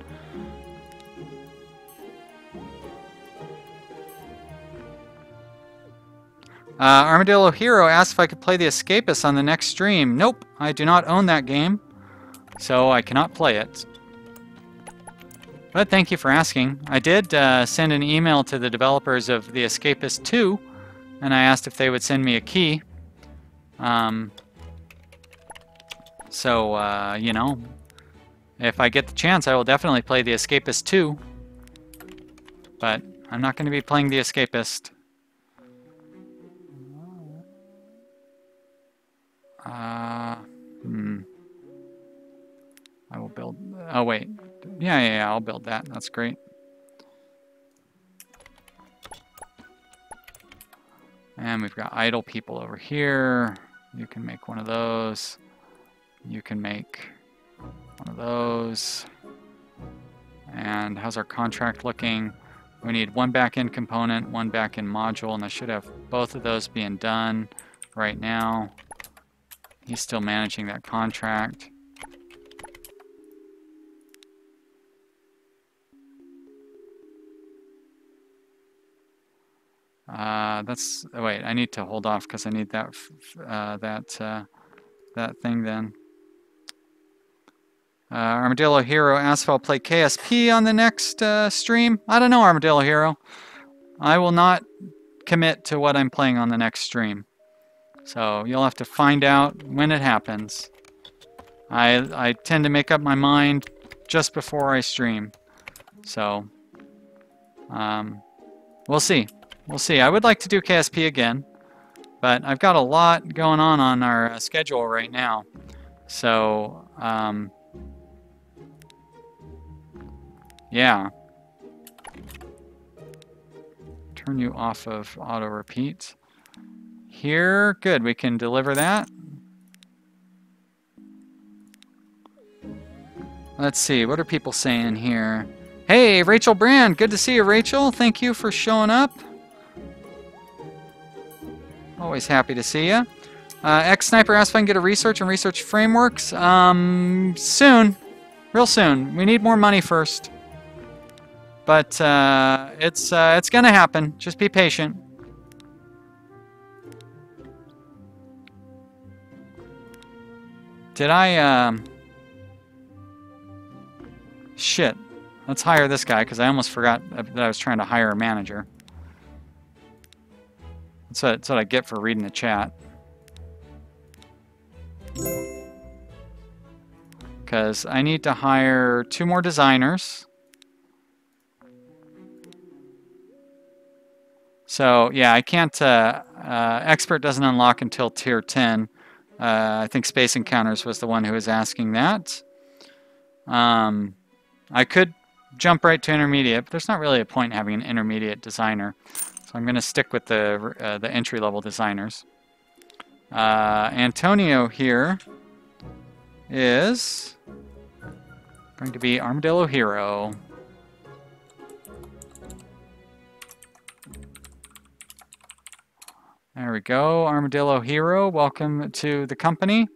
Speaker 1: Armadillo Hero asked if I could play The Escapist on the next stream. Nope, I do not own that game, so I cannot play it. But thank you for asking. I did send an email to the developers of The Escapist 2, and I asked if they would send me a key. You know, if I get the chance, I will definitely play The Escapist 2. But I'm not going to be playing The Escapist. I will build... Oh, wait. Yeah, I'll build that. That's great. And we've got idle people over here. You can make one of those. You can make one of those. And how's our contract looking? We need one backend component, one backend module, and I should have both of those being done right now. He's still managing that contract. Oh wait, I need to hold off because I need that that thing then. Armadillo Hero asked if I'll play KSP on the next stream. I don't know, Armadillo Hero. I will not commit to what I'm playing on the next stream. So you'll have to find out when it happens. I tend to make up my mind just before I stream. So we'll see. We'll see. I would like to do KSP again, but I've got a lot going on our schedule right now. So yeah. Turn you off of auto repeat. Here, good, we can deliver that. Let's see, what are people saying here? Hey, Rachel Brand, good to see you, Rachel. Thank you for showing up. Always happy to see you. X-Sniper asked if I can get a research and research frameworks. Soon, real soon. We need more money first. But it's gonna happen. Just be patient. Did I, shit. Let's hire this guy, because I almost forgot that I was trying to hire a manager. That's what I get for reading the chat. Because I need to hire 2 more designers. So, yeah, I can't, Expert doesn't unlock until tier 10. I think Space Encounters was the one who was asking that. I could jump right to intermediate, but there's not really a point in having an intermediate designer. So I'm going to stick with the entry-level designers. Antonio here is going to be Armadillo Hero. There we go, Armadillo Hero. Welcome to the company.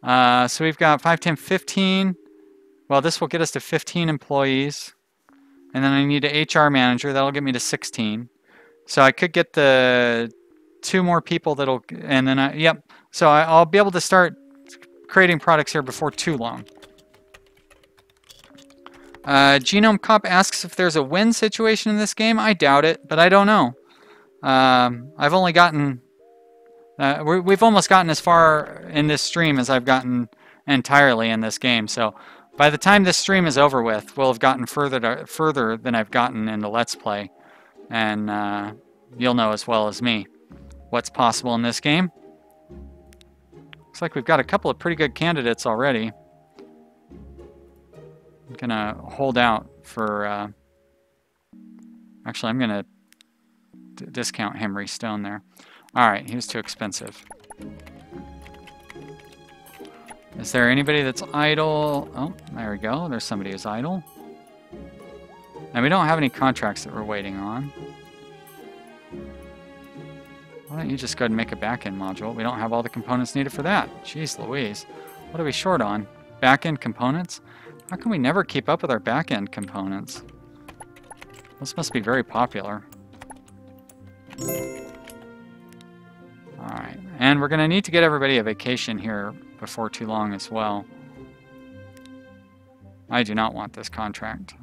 Speaker 1: So we've got 5, 10, 15. Well, this will get us to 15 employees. And then I need an HR manager. That'll get me to 16. So I could get the 2 more people that'll... And then, yep. So I'll be able to start creating products here before too long. Genome Cop asks if there's a win situation in this game. I doubt it, but I don't know. I've only gotten... we've almost gotten as far in this stream as I've gotten entirely in this game. So by the time this stream is over with, we'll have gotten further than I've gotten in the Let's Play. And you'll know as well as me what's possible in this game. Looks like we've got a couple of pretty good candidates already. I'm gonna hold out for, actually I'm gonna discount Henry Stone there. Alright, he was too expensive. Is there anybody that's idle? Oh, there we go. There's somebody who's idle. And we don't have any contracts that we're waiting on. Why don't you just go ahead and make a back-end module? We don't have all the components needed for that. Jeez Louise. What are we short on? Back-end components? How can we never keep up with our back-end components? This must be very popular. Alright, and we're going to need to get everybody a vacation here before too long as well. I do not want this contract.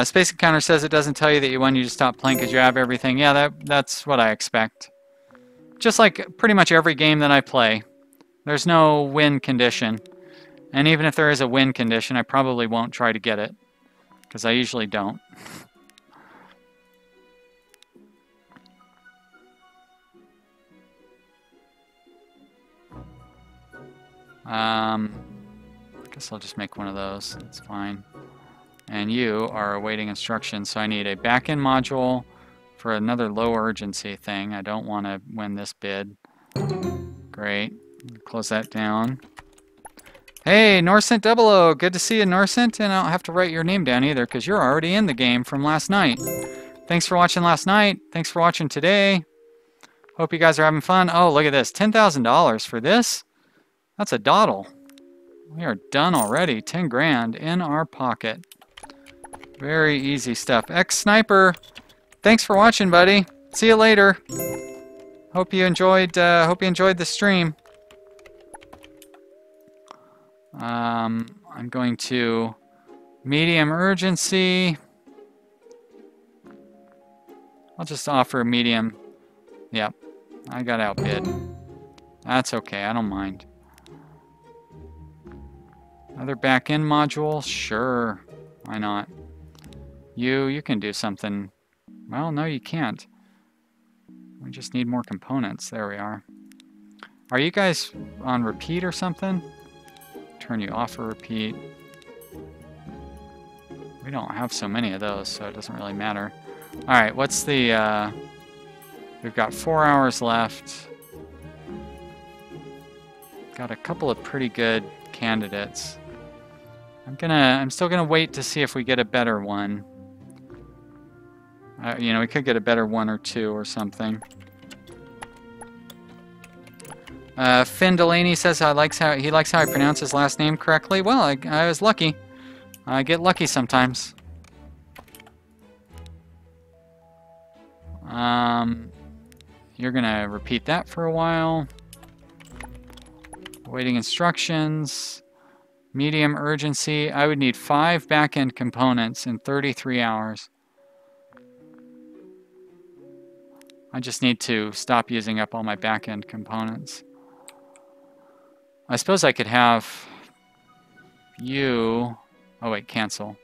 Speaker 1: Space Encounter says it doesn't tell you that you won, you just stop playing because you have everything. Yeah, that's what I expect. Just like pretty much every game that I play, there's no win condition. And even if there is a win condition, I probably won't try to get it, because I usually don't. I guess I'll just make one of those. That's fine. And you are awaiting instructions, so I need a back-end module for another low urgency thing. I don't want to win this bid. Great. Close that down. Hey, Norcent00, good to see you, Norcent, and I don't have to write your name down either because you're already in the game from last night. Thanks for watching last night. Thanks for watching today. Hope you guys are having fun. Oh, look at this, $10,000 for this? That's a dawdle. We are done already. 10 grand in our pocket. Very easy stuff. X-Sniper, thanks for watching, buddy. See you later. Hope you enjoyed the stream. I'm going to medium urgency. I'll just offer medium. Yep, I got outbid. That's okay, I don't mind. Another back-end module? Sure, why not? You can do something. Well, no, you can't. We just need more components. There we are. Are you guys on repeat or something? Turn you off for repeat. We don't have so many of those, so it doesn't really matter. Alright, what's the... we've got 4 hours left. Got a couple of pretty good candidates. I'm still gonna wait to see if we get a better one. You know, we could get a better one or two or something. Finn Delaney says he likes how I pronounce his last name correctly. Well, I was lucky. I get lucky sometimes. You're gonna repeat that for a while. Waiting instructions. Medium urgency. I would need 5 back-end components in 33 hours. I just need to stop using up all my back-end components. I suppose I could have you... Oh wait, cancel.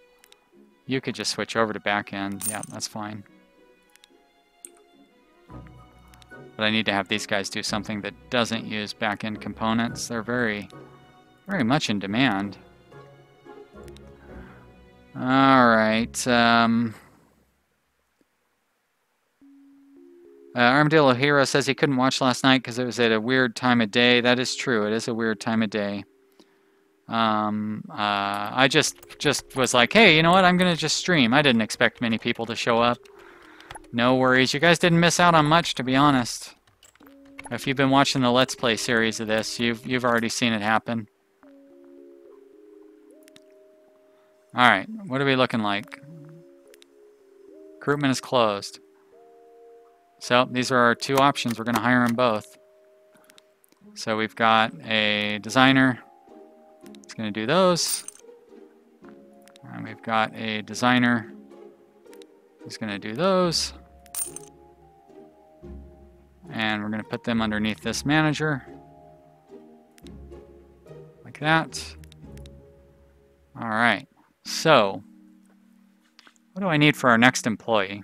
Speaker 1: You could just switch over to back-end. Yeah, that's fine. But I need to have these guys do something that doesn't use back-end components. They're very much in demand. Alright, Armadillo Hero says he couldn't watch last night because it was at a weird time of day. That is true. It is a weird time of day. I just was like, hey, you know what? I'm going to just stream. I didn't expect many people to show up. No worries. You guys didn't miss out on much, to be honest. If you've been watching the Let's Play series of this, you've already seen it happen. Alright, what are we looking like? Recruitment is closed. So, these are our two options. We're going to hire them both. So, we've got a designer. He's going to do those. And we've got a designer. He's going to do those. And we're going to put them underneath this manager. Like that. Alright. So, what do I need for our next employee?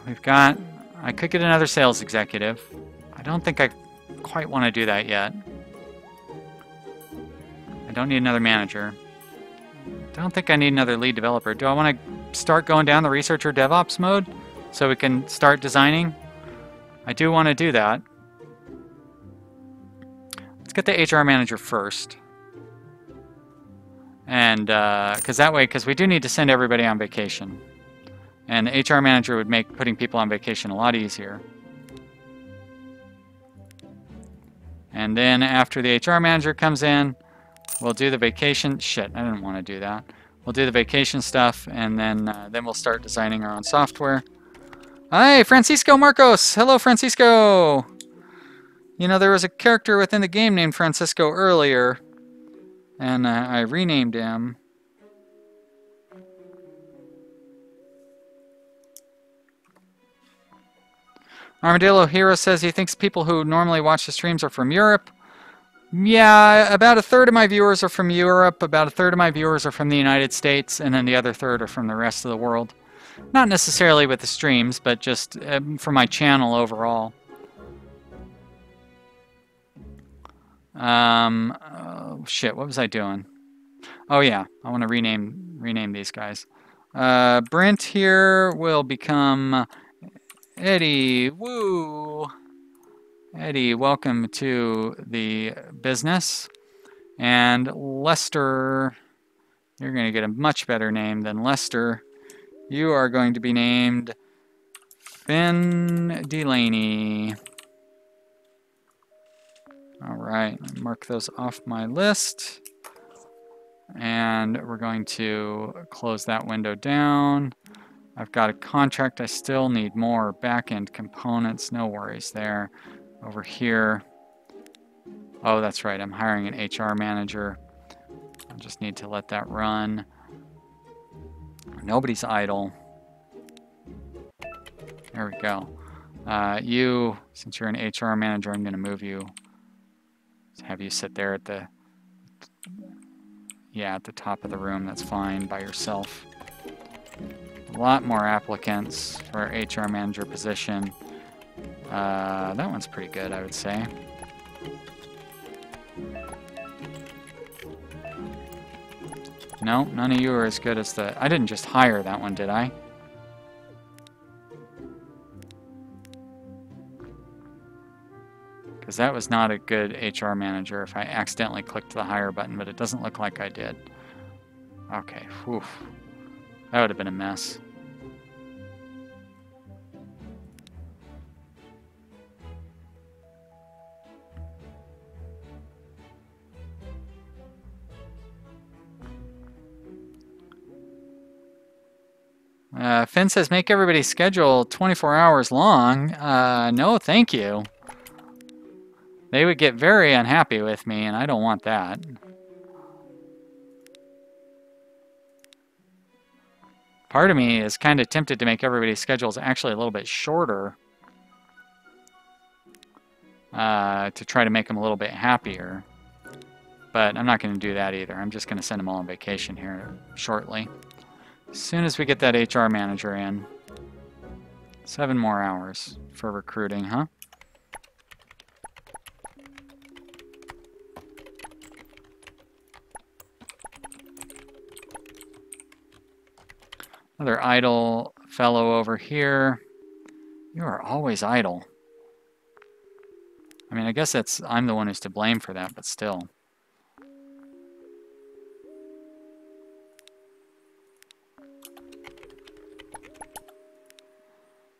Speaker 1: We've got... I could get another sales executive. I don't think I quite want to do that yet. I don't need another manager. Don't think I need another lead developer. Do I want to start going down the researcher DevOps mode so we can start designing? I do want to do that. Let's get the HR manager first. And, because we do need to send everybody on vacation. And the HR manager would make putting people on vacation a lot easier. And then after the HR manager comes in, we'll do the vacation. Shit, I didn't want to do that. We'll do the vacation stuff, and then we'll start designing our own software. Hi, Francisco Marcos. Hello, Francisco. You know, there was a character within the game named Francisco earlier, and I renamed him. Armadillo Hero says he thinks people who normally watch the streams are from Europe. Yeah, about a third of my viewers are from Europe, about a third of my viewers are from the United States, and then the other third are from the rest of the world. Not necessarily with the streams, but just for my channel overall. Oh, shit, what was I doing? Oh yeah, I want to rename these guys. Brent here will become Eddie. Woo! Eddie, welcome to the business. And Lester, you're going to get a much better name than Lester. You are going to be named Finn Delaney. All right, mark those off my list. And we're going to close that window down. I've got a contract. I still need more back-end components. No worries there. Over here. Oh, that's right. I'm hiring an HR manager. I just need to let that run. Nobody's idle. There we go. You, since you're an HR manager, I'm going to move you. Have you sit there at the... Yeah, at the top of the room. That's fine by yourself. A lot more applicants for our HR manager position. That one's pretty good, I would say. No, none of you are as good as the... I didn't just hire that one, did I? Because that was not a good HR manager if I accidentally clicked the hire button, but it doesn't look like I did. Okay, whew. That would have been a mess. Finn says, make everybody's schedule 24 hours long. No, thank you. They would get very unhappy with me, and I don't want that. Part of me is kind of tempted to make everybody's schedules actually a little bit shorter. To try to make them a little bit happier. But I'm not going to do that either. I'm just going to send them all on vacation here shortly. As soon as we get that HR manager in. 7 more hours for recruiting, huh? Another idle fellow over here. You are always idle. I mean, I guess I'm the one who's to blame for that, but still.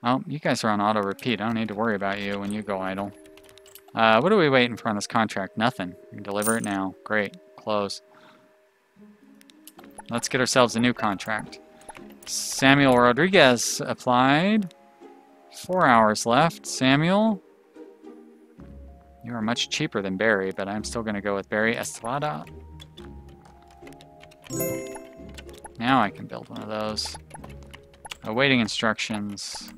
Speaker 1: Oh, you guys are on auto repeat. I don't need to worry about you when you go idle. What are we waiting for on this contract? Nothing. We can deliver it now. Great. Close. Let's get ourselves a new contract. Samuel Rodriguez applied. 4 hours left. Samuel, you are much cheaper than Barry, but I'm still going to go with Barry Estrada. Now I can build one of those. Awaiting instructions.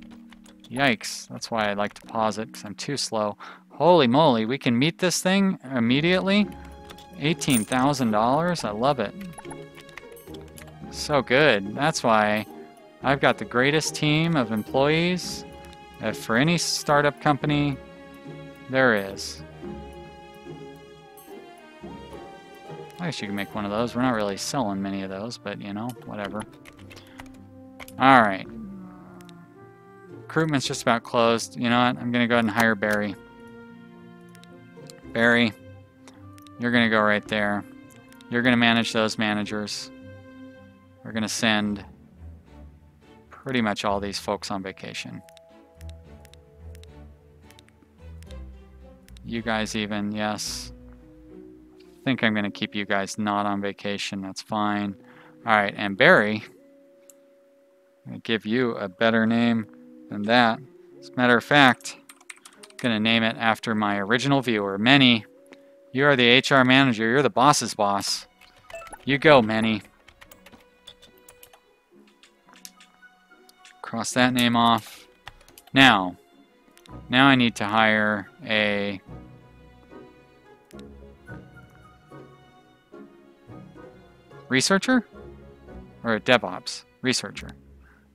Speaker 1: Yikes. That's why I like to pause it, because I'm too slow. Holy moly, we can meet this thing immediately $18,000. I love it. So good. That's why I've got the greatest team of employees for any startup company there is. I guess you can make one of those. We're not really selling many of those, but you know, whatever. Alright. Recruitment's just about closed. You know what? I'm going to go ahead and hire Barry. Barry, you're going to go right there. You're going to manage those managers. We're going to send pretty much all these folks on vacation. You guys even, yes. I think I'm going to keep you guys not on vacation. That's fine. Alright, and Barry, I'm going to give you a better name than that. As a matter of fact, I'm going to name it after my original viewer, Manny. You are the HR manager. You're the boss's boss. You go, Manny. Cross that name off. Now I need to hire a researcher or a DevOps researcher. I'm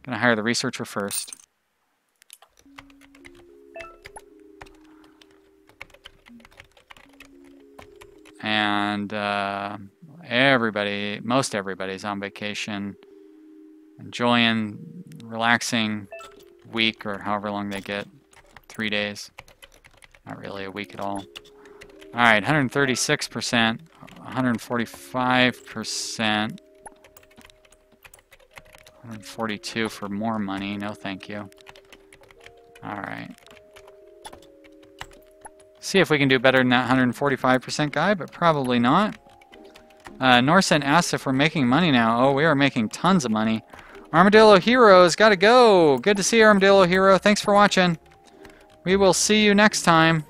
Speaker 1: gonna hire the researcher first. And most everybody's on vacation, enjoying, relaxing week or however long they get. 3 days. Not really a week at all. Alright, 136%, 145%, 142 for more money. No thank you. Alright. See if we can do better than that 145% guy, but probably not. Norsen asks if we're making money now. Oh, we are making tons of money. Armadillo Hero's got to go. Good to see you, Armadillo Hero. Thanks for watching. We will see you next time.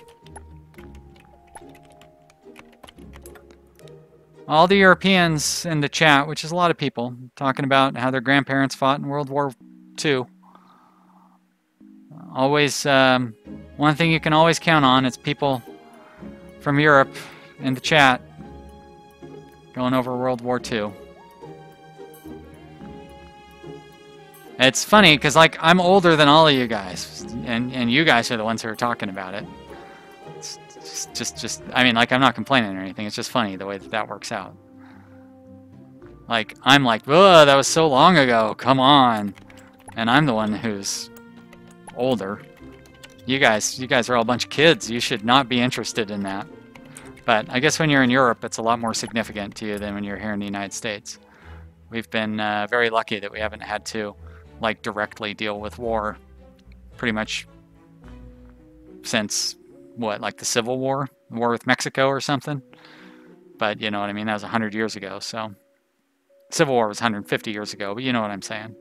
Speaker 1: All the Europeans in the chat, which is a lot of people, talking about how their grandparents fought in World War II. Always, one thing you can always count on is people from Europe in the chat going over World War II. It's funny because, like, I'm older than all of you guys, and you guys are the ones who are talking about it. It's just, I mean, like, I'm not complaining or anything. It's just funny the way that that works out. Like, I'm like, oh, that was so long ago. Come on, and I'm the one who's older. You guys are all a bunch of kids. You should not be interested in that. But I guess when you're in Europe, it's a lot more significant to you than when you're here in the United States. We've been very lucky that we haven't had to, like, directly deal with war pretty much since, what, like the Civil War? The war with Mexico or something? But you know what I mean? That was 100 years ago, so... Civil War was 150 years ago, but you know what I'm saying.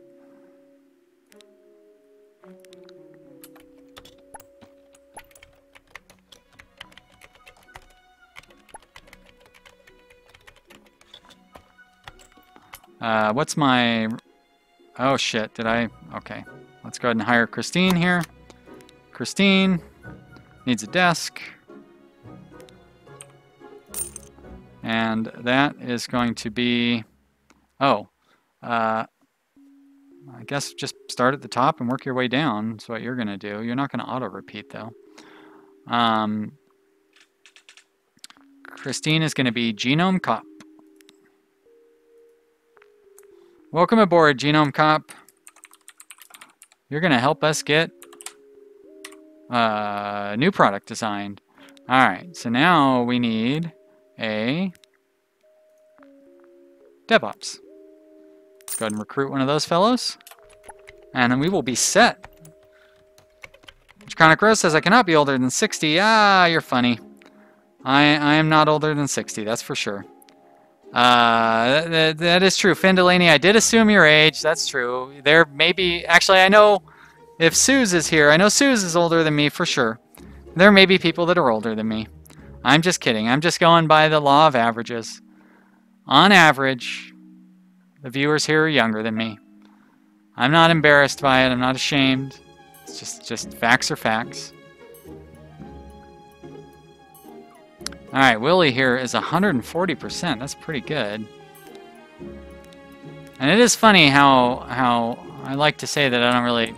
Speaker 1: What's my... Oh shit, did I... Okay, let's go ahead and hire Christine here. Christine needs a desk. And that is going to be... Oh, I guess just start at the top and work your way down. That's what you're going to do. You're not going to auto-repeat, though. Christine is going to be Genome Cop. Welcome aboard, Genome Cop. You're going to help us get a new product designed. Alright, so now we need a DevOps. Let's go ahead and recruit one of those fellows. And then we will be set. Chronic Rose says, I cannot be older than 60. Ah, you're funny. I am not older than 60, that's for sure. That is true. Finn Delaney, I did assume your age. That's true. There may be... Actually, I know if Suze is here, I know Suze is older than me for sure. There may be people that are older than me. I'm just kidding. I'm just going by the law of averages. On average, the viewers here are younger than me. I'm not embarrassed by it. I'm not ashamed. It's just facts are facts. All right, Willie here is 140%. That's pretty good. And it is funny how I like to say that I don't really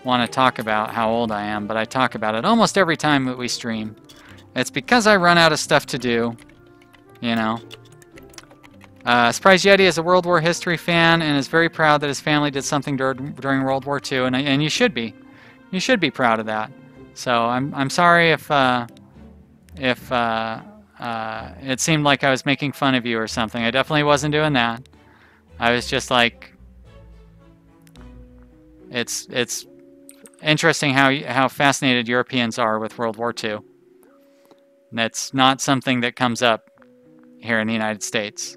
Speaker 1: want to talk about how old I am, but I talk about it almost every time that we stream. It's because I run out of stuff to do, you know. Surprise Yeti is a World War history fan and is very proud that his family did something during World War II, and you should be. You should be proud of that. So I'm sorry if it seemed like I was making fun of you or something. I definitely wasn't doing that. I was just like, it's interesting how fascinated Europeans are with World War II. That's not something that comes up here in the United States.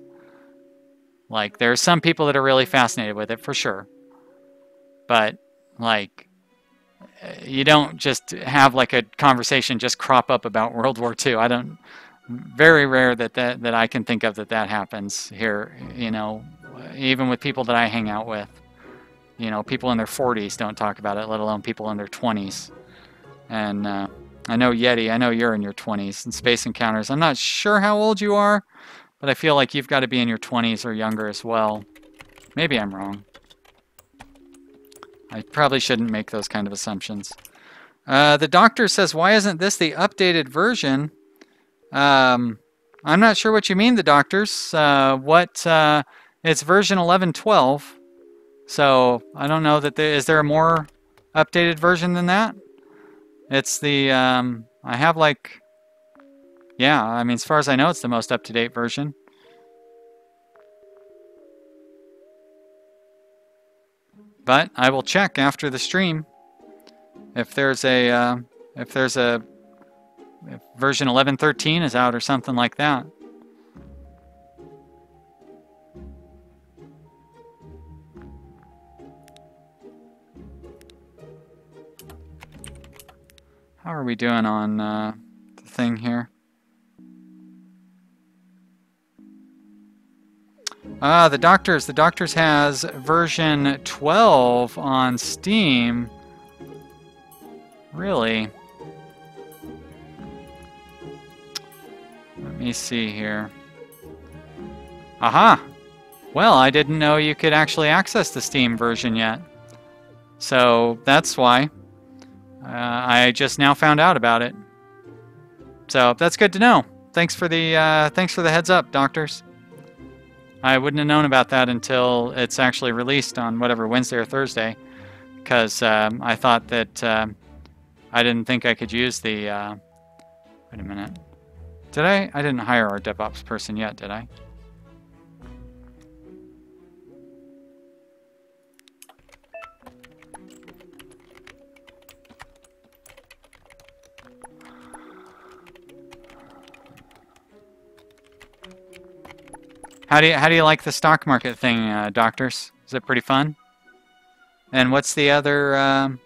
Speaker 1: Like, there are some people that are really fascinated with it, for sure. But, like, you don't just have, like, a conversation just crop up about World War II. I don't... Very rare that I can think of that happens here, you know, even with people that I hang out with. You know, people in their 40s don't talk about it, let alone people in their 20s. And I know Yeti, I know you're in your 20s. And Space Encounters, I'm not sure how old you are, but I feel like you've got to be in your 20s or younger as well. Maybe I'm wrong. I probably shouldn't make those kind of assumptions. The doctor says, why isn't this the updated version? I'm not sure what you mean, the doctors. It's version 11.12. So I don't know that is there a more updated version than that? It's the I have like, yeah, I mean, as far as I know, it's the most up-to-date version. But I will check after the stream if there's a if version 11.13 is out or something like that. How are we doing on the thing here? The Doctors has version 12 on Steam. Really? Let me see here. Aha! Well, I didn't know you could actually access the Steam version yet. So that's why. I just now found out about it. So that's good to know. Thanks for the heads up, Doctors. I wouldn't have known about that until it's actually released on whatever, Wednesday or Thursday, because I thought that I didn't think I could use the... wait a minute. Did I? I didn't hire our DevOps person yet, did I? How do you like the stock market thing, Doctors? Is it pretty fun? And what's the other?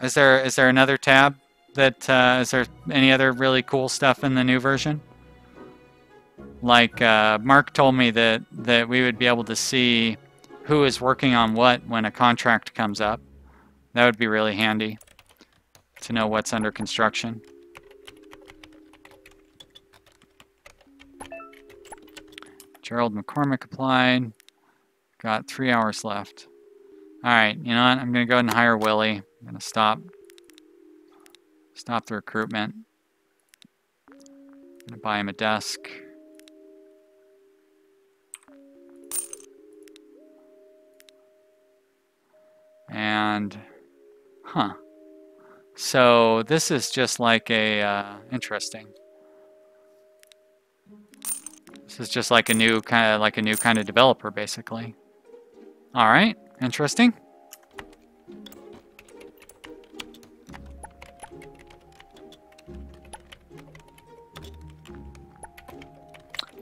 Speaker 1: Is there another tab that is there any other really cool stuff in the new version? Like Mark told me that we would be able to see who is working on what when a contract comes up. That would be really handy to know what's under construction. Gerald McCormick applied. Got 3 hours left. Alright, you know what? I'm going to go ahead and hire Willie. I'm going to stop the recruitment. I'm going to buy him a desk. And, so this is just like a, interesting. This is just like a new kind of developer, basically. All right, interesting.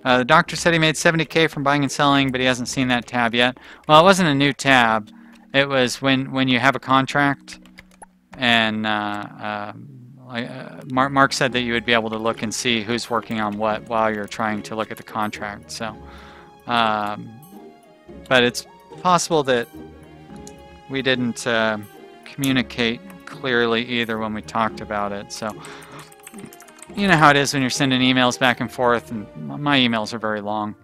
Speaker 1: The doctor said he made 70K from buying and selling, but he hasn't seen that tab yet. Well, it wasn't a new tab. It was when you have a contract, and Mark said that you would be able to look and see who's working on what while you're trying to look at the contract. So, but it's possible that we didn't communicate clearly either when we talked about it. So, You know how it is when you're sending emails back and forth, and my emails are very long.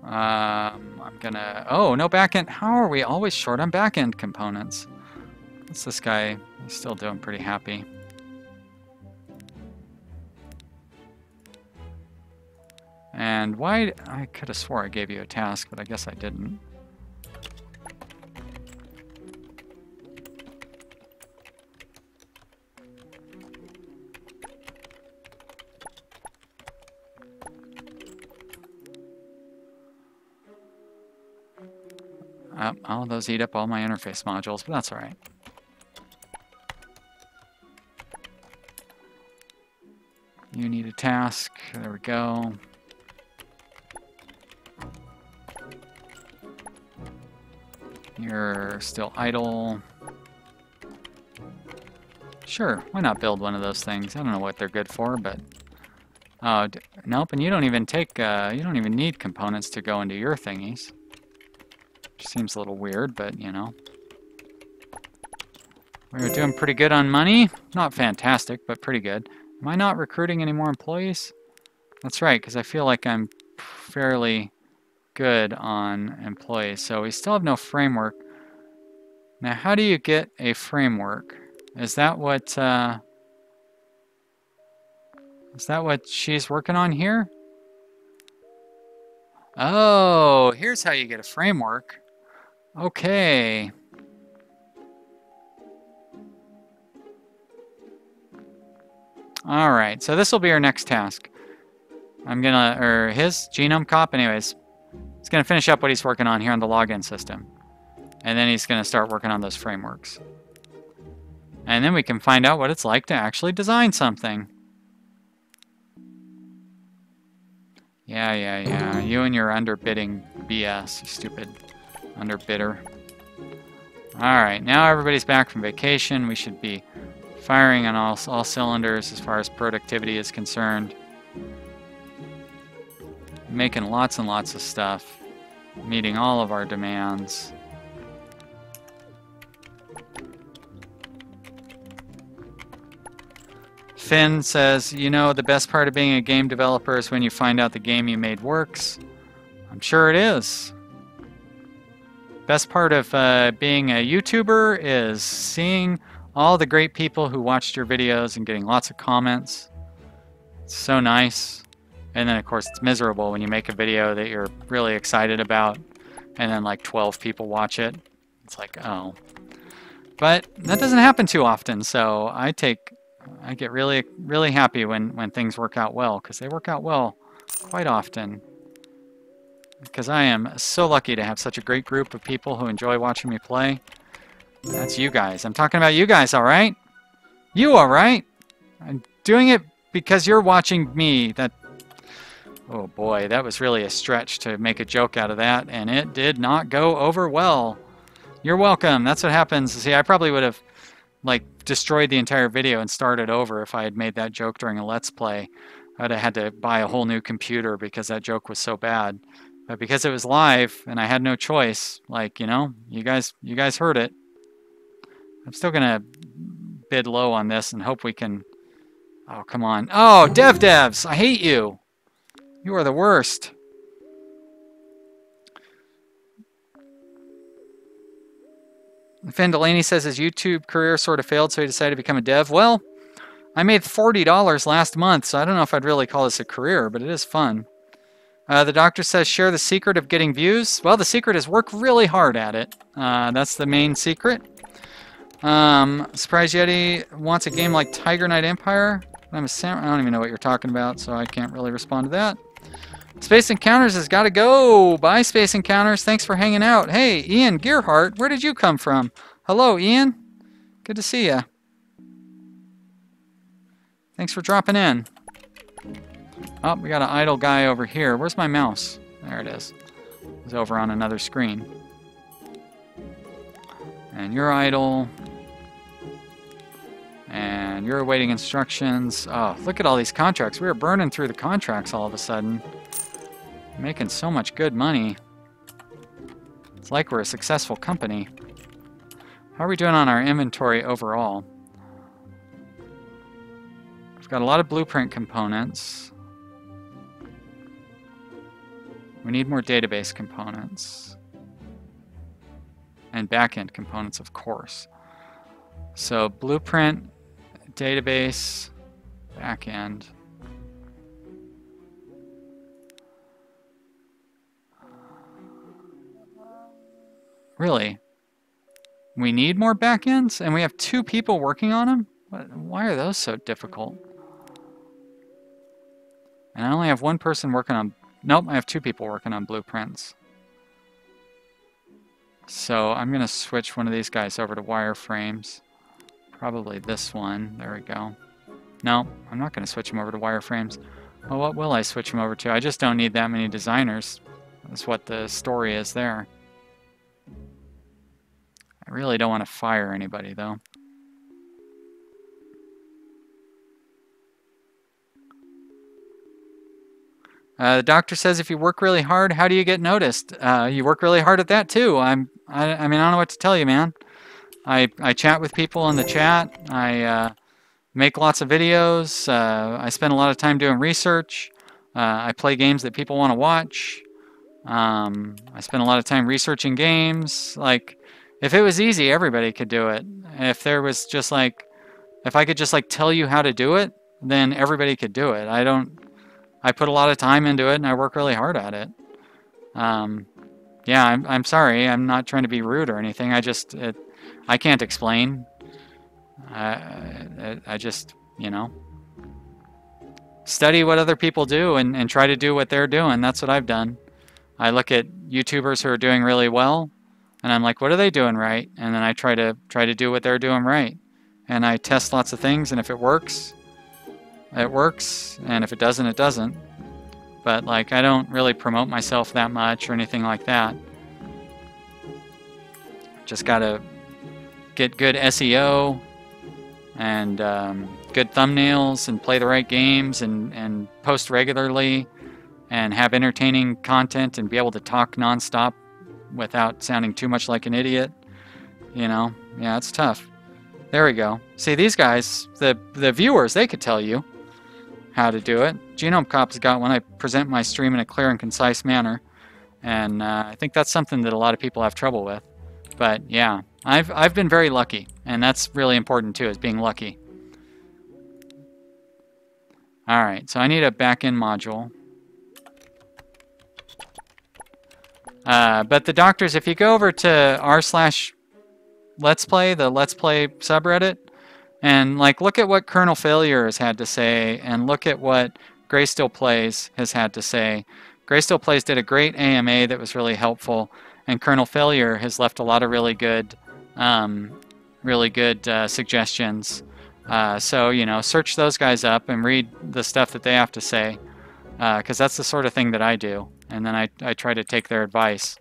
Speaker 1: I'm gonna... Oh, no backend. How are we always short on backend components? What's this guy? He's still doing pretty happy. And why... I could have swore I gave you a task, but I guess I didn't. All those eat up all my interface modules, but that's all right. You need a task. There we go. You're still idle. Sure, why not build one of those things? I don't know what they're good for, but... Oh, nope, and you don't even take, you don't even need components to go into your thingies. Which seems a little weird, but, you know. We're doing pretty good on money. Not fantastic, but pretty good. Am I not recruiting any more employees? That's right, because I feel like I'm fairly good on employees. So we still have no framework. Now, how do you get a framework? Is that what she's working on here? Oh, here's how you get a framework. Okay. All right, so this will be our next task. I'm gonna, or his genome cop, anyways. He's gonna finish up what he's working on here on the login system. And then he's gonna start working on those frameworks. And then we can find out what it's like to actually design something. Yeah. You and your underbidding BS, you stupid underbidder. Alright, now everybody's back from vacation. We should be firing on all cylinders as far as productivity is concerned. Making lots and lots of stuff. Meeting all of our demands. Finn says, you know, the best part of being a game developer is when you find out the game you made works. I'm sure it is. Best part of being a YouTuber is seeing all the great people who watched your videos and getting lots of comments. It's so nice. And then, of course, it's miserable when you make a video that you're really excited about and then like 12 people watch it. It's like, oh. But that doesn't happen too often, so I get really, really happy when things work out well, because they work out well quite often. Because I am so lucky to have such a great group of people who enjoy watching me play. That's you guys. I'm talking about you guys, all right? You, all right? I'm doing it because you're watching me. Oh boy, that was really a stretch to make a joke out of that, and it did not go over well. You're welcome. That's what happens. See, I probably would have like destroyed the entire video and started over if I had made that joke during a Let's Play. I'd have had to buy a whole new computer because that joke was so bad. But because it was live and I had no choice, like, you know, you guys heard it. I'm still gonna bid low on this and hope we can... Oh, come on. Oh, devs! I hate you! You are the worst. Finn Delaney says his YouTube career sort of failed, so he decided to become a dev. Well, I made $40 last month, so I don't know if I'd really call this a career, but it is fun. The doctor says, share the secret of getting views. Well, the secret is work really hard at it. That's the main secret. Surprise Yeti wants a game like Tiger Knight Empire. I'm a samurai. I don't even know what you're talking about, so I can't really respond to that. Space Encounters has got to go. Bye, Space Encounters. Thanks for hanging out. Hey, Ian Gearhart, where did you come from? Hello, Ian. Good to see ya. Thanks for dropping in. Oh, we got an idle guy over here. Where's my mouse? There it is. He's over on another screen. And you're idle. And you're awaiting instructions. Oh, look at all these contracts. We are burning through the contracts all of a sudden. Making so much good money. It's like we're a successful company. How are we doing on our inventory overall? We've got a lot of blueprint components. We need more database components. And backend components, of course. So blueprint, database, backend. Really? We need more backends? And we have 2 people working on them? Why are those so difficult? And I only have 1 person working on... Nope, I have 2 people working on blueprints. So I'm going to switch one of these guys over to wireframes. Probably this one. There we go. No, I'm not going to switch him over to wireframes. Well, what will I switch him over to? I just don't need that many designers. That's what the story is there. I really don't want to fire anybody, though. The doctor says if you work really hard, how do you get noticed? You work really hard at that, too. I mean, I don't know what to tell you, man. I chat with people in the chat. I make lots of videos. I spend a lot of time doing research. I play games that people want to watch. I spend a lot of time researching games. Like, if it was easy, everybody could do it. If there was just like, if I could just like tell you how to do it, then everybody could do it. I put a lot of time into it and I work really hard at it. Yeah, I'm sorry. I'm not trying to be rude or anything. I can't explain. I just, you know, study what other people do and try to do what they're doing. That's what I've done. I look at YouTubers who are doing really well, and I'm like, what are they doing right? And then I try to do what they're doing right. And I test lots of things, and if it works, it works, and if it doesn't, it doesn't. But like, I don't really promote myself that much or anything like that. Just gotta get good SEO and good thumbnails and play the right games and post regularly and have entertaining content and be able to talk nonstop without sounding too much like an idiot. You know, yeah, it's tough. There we go. See, these guys, the viewers, they could tell you how to do it. Genome Cop's got one. I present my stream in a clear and concise manner, and I think that's something that a lot of people have trouble with. But yeah, I've been very lucky, and that's really important too, is being lucky. All right, so I need a backend module. But the doctors, if you go over to r/Let's Play, the Let's Play subreddit, and like look at what Kernel Failure has had to say, and look at what Graystill Plays has had to say. Graystill Plays did a great AMA that was really helpful, and Kernel Failure has left a lot of really good suggestions. So, you know, search those guys up and read the stuff that they have to say, because that's the sort of thing that I do. And then I try to take their advice.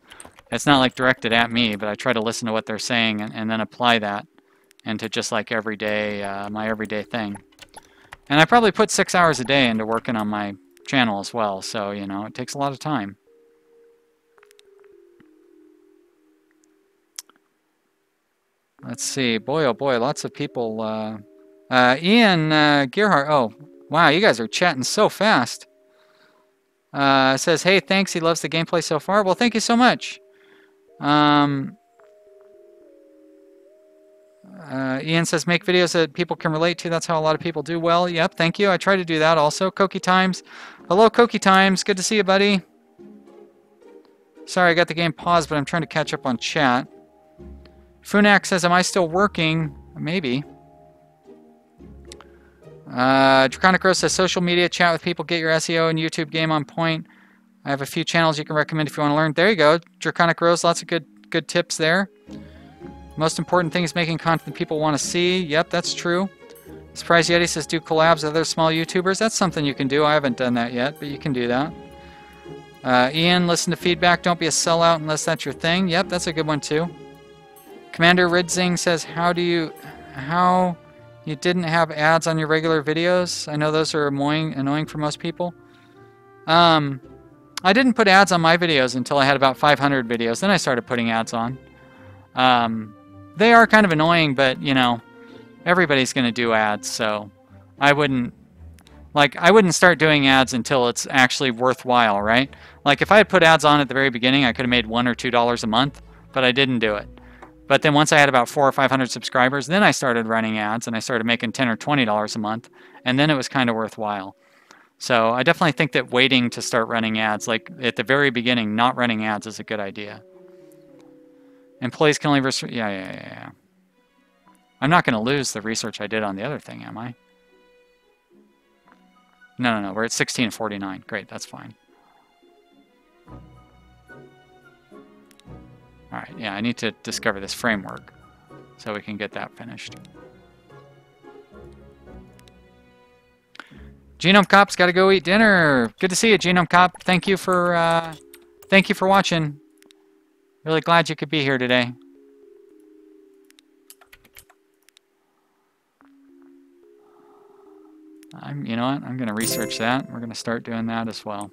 Speaker 1: It's not like directed at me, but I try to listen to what they're saying and then apply that into just like everyday, my everyday thing. And I probably put 6 hours a day into working on my channel as well, so, you know, it takes a lot of time. Let's see. Boy, oh boy, lots of people. Ian Gearhart. Oh, wow, you guys are chatting so fast. Says, hey, thanks. He loves the gameplay so far. Well, thank you so much. Ian says, make videos that people can relate to. That's how a lot of people do well. Yep, thank you. I try to do that also. Koki Times. Hello, Koki Times. Good to see you, buddy. Sorry, I got the game paused, but I'm trying to catch up on chat. Funak says, am I still working? Maybe. Draconic Rose says, social media, chat with people, get your SEO and YouTube game on point. I have a few channels you can recommend if you want to learn. There you go, Draconic Rose, lots of good tips there. Most important thing is making content that people want to see. Yep, that's true. Surprise Yeti says, do collabs with other small YouTubers. That's something you can do. I haven't done that yet, but you can do that. Ian, listen to feedback. Don't be a sellout unless that's your thing. Yep, that's a good one too. Commander Ridzing says, how you didn't have ads on your regular videos? I know those are annoying for most people. I didn't put ads on my videos until I had about 500 videos. Then I started putting ads on. They are kind of annoying, but, you know, everybody's going to do ads, so I wouldn't start doing ads until it's actually worthwhile, right? Like if I had put ads on at the very beginning, I could have made $1 or $2 a month, but I didn't do it. But then once I had about 400 or 500 subscribers, then I started running ads and I started making $10 or $20 a month, and then it was kind of worthwhile. So I definitely think that waiting to start running ads, like at the very beginning, not running ads is a good idea. Employees can only yeah. I'm not going to lose the research I did on the other thing, am I? No. We're at 1649. Great, that's fine. All right, yeah, I need to discover this framework so we can get that finished. Genome Cop's got to go eat dinner. Good to see you, Genome Cop. Thank you for watching. Really glad you could be here today. You know what? I'm going to research that. We're going to start doing that as well.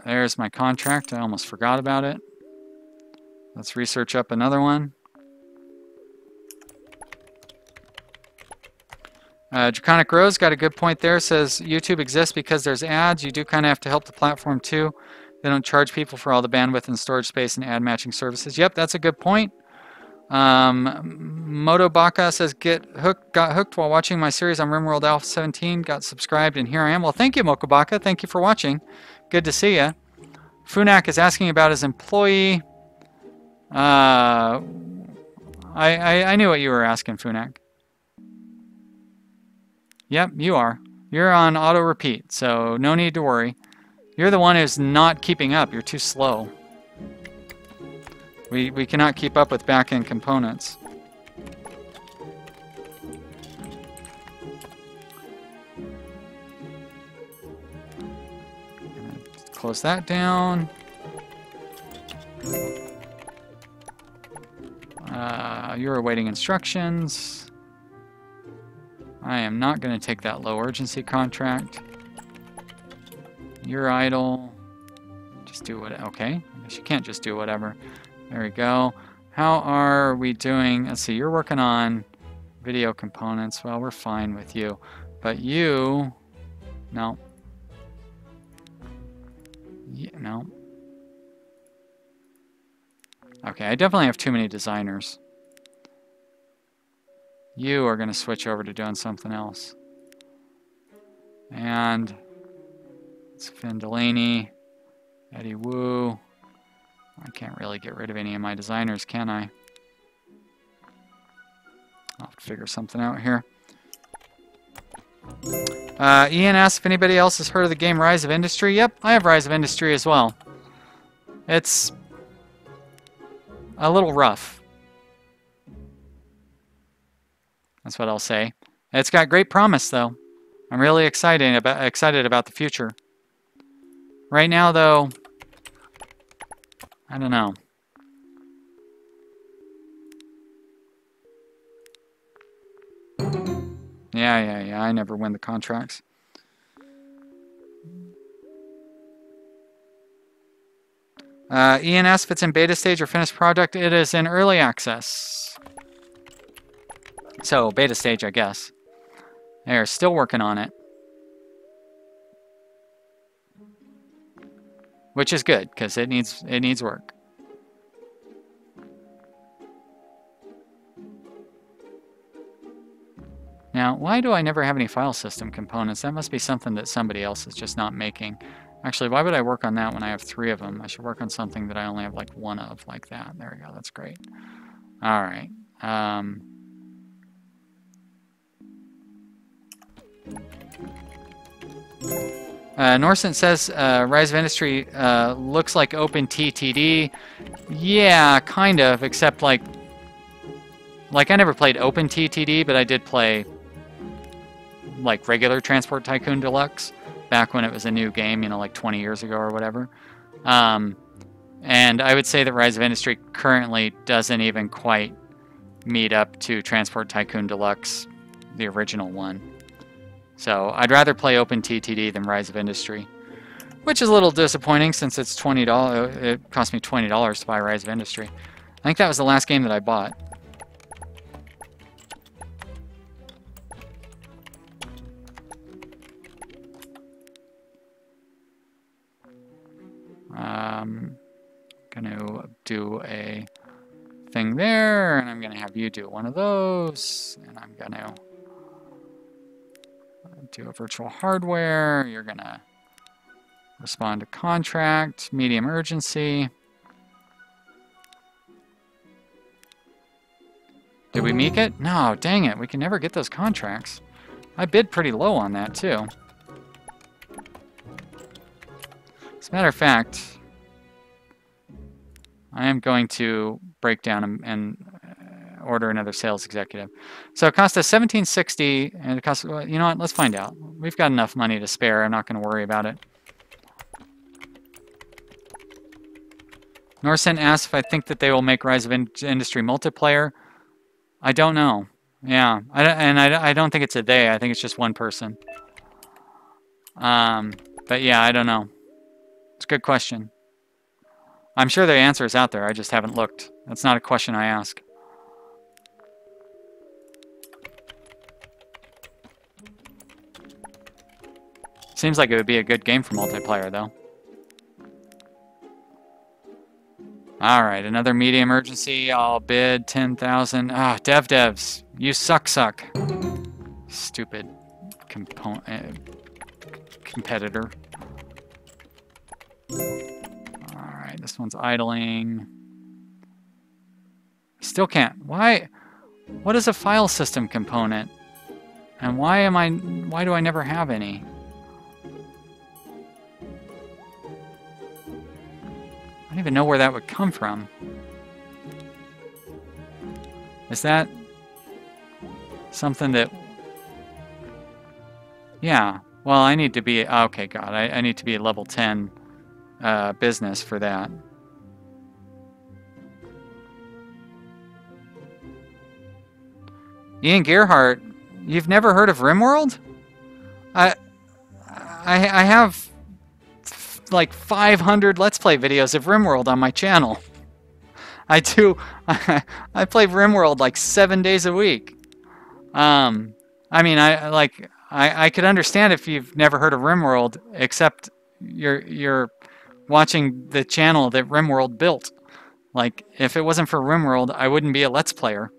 Speaker 1: There's my contract. I almost forgot about it. Let's research up another one. Draconic Rose got a good point there. Says YouTube exists because there's ads. You do kind of have to help the platform too. They don't charge people for all the bandwidth and storage space and ad matching services. Yep, that's a good point. Motobaka says got hooked while watching my series on RimWorld Alpha 17. Got subscribed and here I am. Well, thank you, Mokobaka. Thank you for watching. Good to see you. Funak is asking about his employee. I knew what you were asking, Funak. Yep, you are. You're on auto repeat, so no need to worry. You're the one who's not keeping up. You're too slow. We cannot keep up with back-end components. Close that down. You're awaiting instructions. I am not going to take that low urgency contract. You're idle. Just do what... Okay. I guess you can't just do whatever. There we go. How are we doing? Let's see. You're working on video components. Well, we're fine with you. But you... No. Yeah, no. Okay, I definitely have too many designers. You are going to switch over to doing something else. And it's Finn Delaney, Eddie Wu. I can't really get rid of any of my designers, can I? I'll have to figure something out here. Ian asks if anybody else has heard of the game Rise of Industry. Yep, I have Rise of Industry as well. It's a little rough. That's what I'll say. It's got great promise, though. I'm really excited about the future. Right now, though, I don't know. Yeah. I never win the contracts. Ian asks if it's in beta stage or finished product. It is in early access. So, beta stage, I guess. They're still working on it. Which is good, because it needs work. Now, why do I never have any file system components? That must be something that somebody else is just not making. Actually, why would I work on that when I have 3 of them? I should work on something that I only have like 1 of, like that. There we go, that's great. All right. Norson says Rise of Industry looks like OpenTTD. Yeah, kind of, except like I never played OpenTTD, but I did play like regular Transport Tycoon Deluxe back when it was a new game, you know, like 20 years ago or whatever. And I would say that Rise of Industry currently doesn't even quite meet up to Transport Tycoon Deluxe, the original one. So I'd rather play OpenTTD than Rise of Industry, which is a little disappointing since it's $20. It cost me $20 to buy Rise of Industry. I think that was the last game that I bought. Gonna do a thing there, and I'm gonna have you do one of those, and I'm gonna do a virtual hardware. You're gonna respond to contract, medium urgency. Did we make it? No, dang it, we can never get those contracts. I bid pretty low on that too. As a matter of fact, I am going to break down and order another sales executive. So it cost us $17.60, and it cost, well, you know what, let's find out. We've got enough money to spare. I'm not going to worry about it. Norsen asks if I think that they will make Rise of Industry multiplayer. I don't know. Yeah, I don't think it's a they. I think it's just one person. But yeah, I don't know. It's a good question. I'm sure the answer is out there. I just haven't looked. That's not a question I ask. Seems like it would be a good game for multiplayer, though. All right, another medium urgency. I'll bid 10,000. Ah, devs, you suck. Stupid competitor. All right, this one's idling. Still can't. Why? What is a file system component? And why do I never have any? I don't even know where that would come from. Is that something that... Yeah, well, I need to be... Okay, God, I need to be a level 10 business for that. Ian Gerhardt, you've never heard of RimWorld? I have like 500 Let's Play videos of RimWorld on my channel. I play RimWorld like 7 days a week. I mean, I could understand if you've never heard of RimWorld, except you're watching the channel that RimWorld built. Like, if it wasn't for RimWorld, I wouldn't be a Let's Player.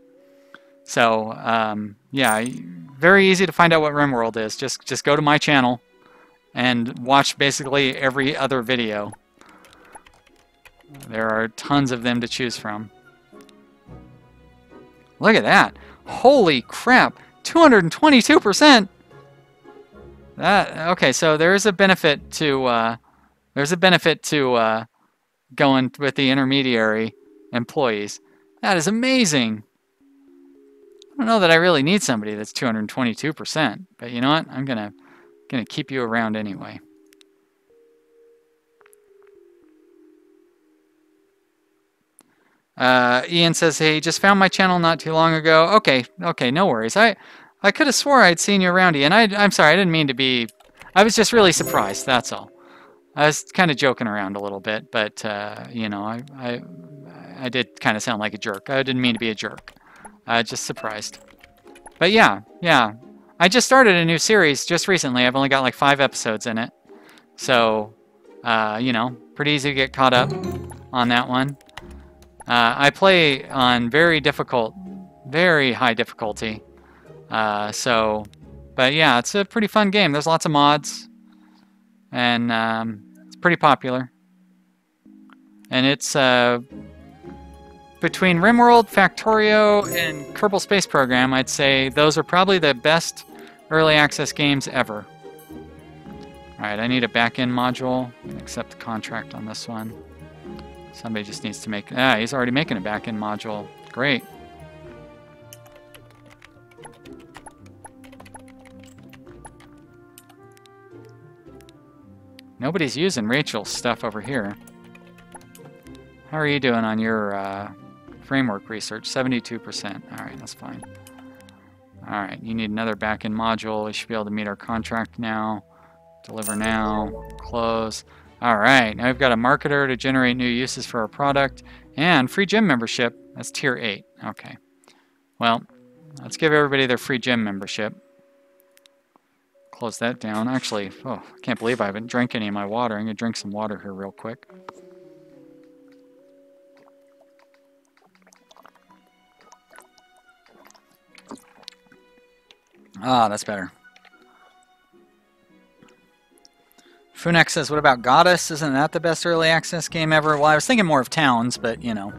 Speaker 1: So, yeah, very easy to find out what RimWorld is. Just go to my channel and watch basically every other video. There are tons of them to choose from. Look at that. Holy crap. 222%. Okay, so there's a benefit to going with the intermediary employees. That is amazing. I don't know that I really need somebody that's 222%, but you know what? I'm gonna keep you around anyway. Ian says, "Hey, just found my channel not too long ago." Okay, no worries. I could have swore I'd seen you around, Ian. I'm sorry, I didn't mean to be. I was just really surprised. That's all. I was kind of joking around a little bit, but you know, I did kind of sound like a jerk. I didn't mean to be a jerk. Just surprised. But yeah. I just started a new series just recently. I've only got like 5 episodes in it. So, you know, pretty easy to get caught up on that one. I play on very high difficulty. But yeah, it's a pretty fun game. There's lots of mods. And it's pretty popular. And it's... between RimWorld, Factorio, and Kerbal Space Program, I'd say those are probably the best early access games ever. Alright, I need a back-end module. Accept the contract on this one. Somebody just needs to make... Ah, he's already making a back-end module. Great. Nobody's using Rachel's stuff over here. How are you doing on your... framework research, 72%. Alright, that's fine. Alright, you need another backend module. We should be able to meet our contract now. Deliver now. Close. Alright, now we've got a marketer to generate new uses for our product. And free gym membership. That's tier 8. Okay. Well, let's give everybody their free gym membership. Close that down. Actually, oh, I can't believe I haven't drank any of my water. I'm going to drink some water here real quick. Ah, that's better. Funex says, what about Goddess? Isn't that the best early access game ever? Well, I was thinking more of Towns, but, you know.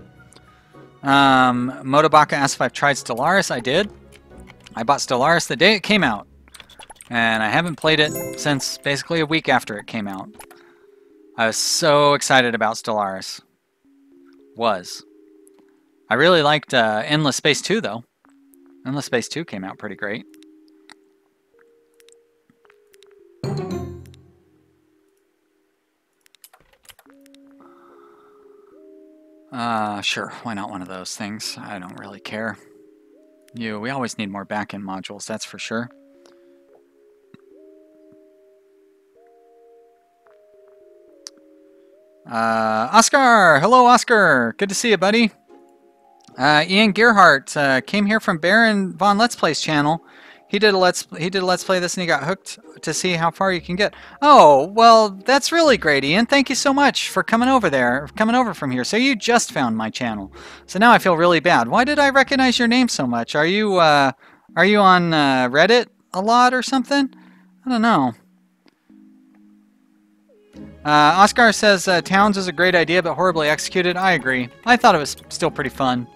Speaker 1: Motobaka asked if I've tried Stellaris. I did. I bought Stellaris the day it came out. And I haven't played it since basically a week after it came out. I was so excited about Stellaris. I really liked Endless Space 2, though. Endless Space 2 came out pretty great. Sure, why not one of those things? I don't really care. We always need more backend modules, that's for sure. Oscar! Hello, Oscar! Good to see you, buddy. Ian Gearhart came here from Baron Von Let's Play's channel. He did a let's play this and he got hooked to see how far you can get. Oh, well, that's really great, Ian. Thank you so much for coming over from here. So you just found my channel. So now I feel really bad. Why did I recognize your name so much? Are you on Reddit a lot or something? I don't know. Oscar says Towns is a great idea but horribly executed. I agree. I thought it was still pretty fun,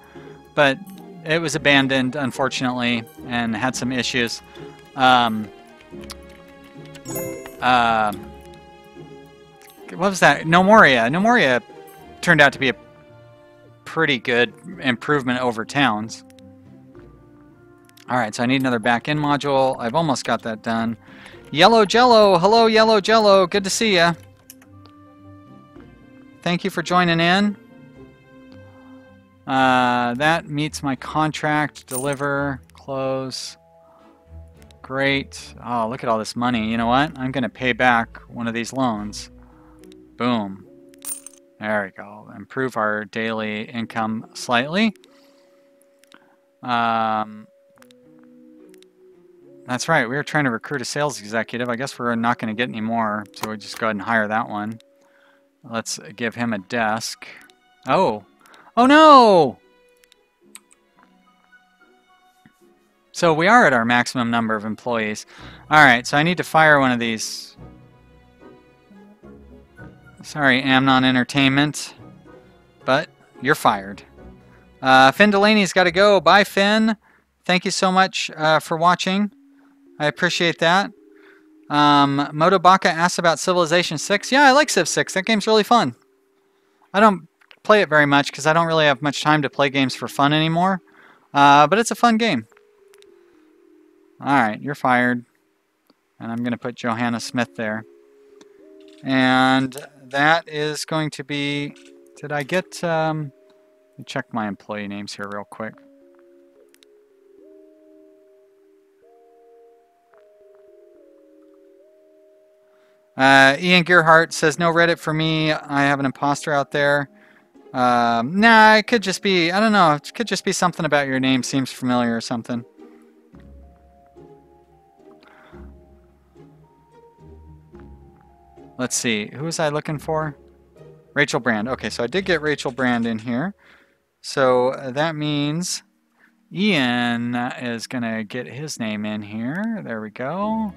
Speaker 1: but it was abandoned, unfortunately, and had some issues. What was that? Nomoria. Nomoria turned out to be a pretty good improvement over Towns. Alright, so I need another back-end module. I've almost got that done. Yellow Jello! Hello, Yellow Jello! Good to see ya. Thank you for joining in. That meets my contract. Deliver. Close. Great. Oh, look at all this money. You know what? I'm going to pay back one of these loans. Boom. There we go. Improve our daily income slightly. That's right. We were trying to recruit a sales executive. I guess we're not going to get any more, so we'll just go ahead and hire that one. Let's give him a desk. Oh. Oh no! So we are at our maximum number of employees. Alright, so I need to fire one of these. Sorry, Amnon Entertainment. But you're fired. Finn Delaney's got to go. Bye, Finn. Thank you so much for watching. I appreciate that. Motobaka asks about Civilization 6. Yeah, I like Civ 6. That game's really fun. I don't play it very much because I don't really have much time to play games for fun anymore. But it's a fun game. Alright, you're fired. And I'm going to put Johanna Smith there. And that is going to be... Did I get... let me check my employee names here real quick. Ian Gearhart says, no Reddit for me. I have an imposter out there. Nah, it could just be, I don't know. It could just be something about your name seems familiar or something. Let's see. Who was I looking for? Rachel Brand. Okay, so I did get Rachel Brand in here. So that means Ian is going to get his name in here. There we go.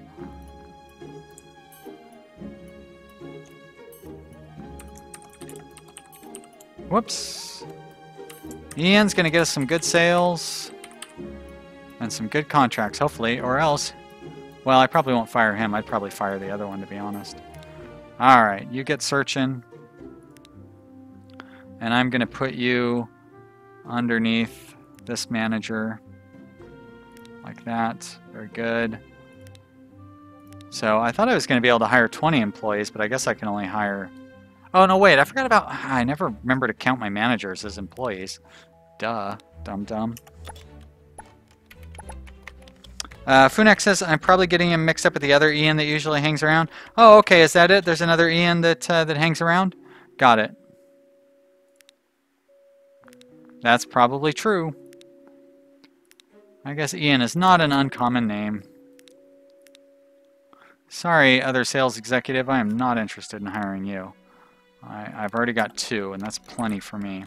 Speaker 1: Whoops. Ian's going to get us some good sales and some good contracts, hopefully, or else... Well, I probably won't fire him. I'd probably fire the other one, to be honest. Alright, you get searching. And I'm going to put you underneath this manager. Like that. Very good. So I thought I was going to be able to hire 20 employees, but I guess I can only hire... Oh, no, wait. I forgot about... I never remember to count my managers as employees. Duh. Dum-dum. Funex says, I'm probably getting him mixed up with the other Ian that usually hangs around. Oh, okay. Is that it? There's another Ian that hangs around? Got it. That's probably true. I guess Ian is not an uncommon name. Sorry, other sales executive, I am not interested in hiring you. I've already got 2, and that's plenty for me.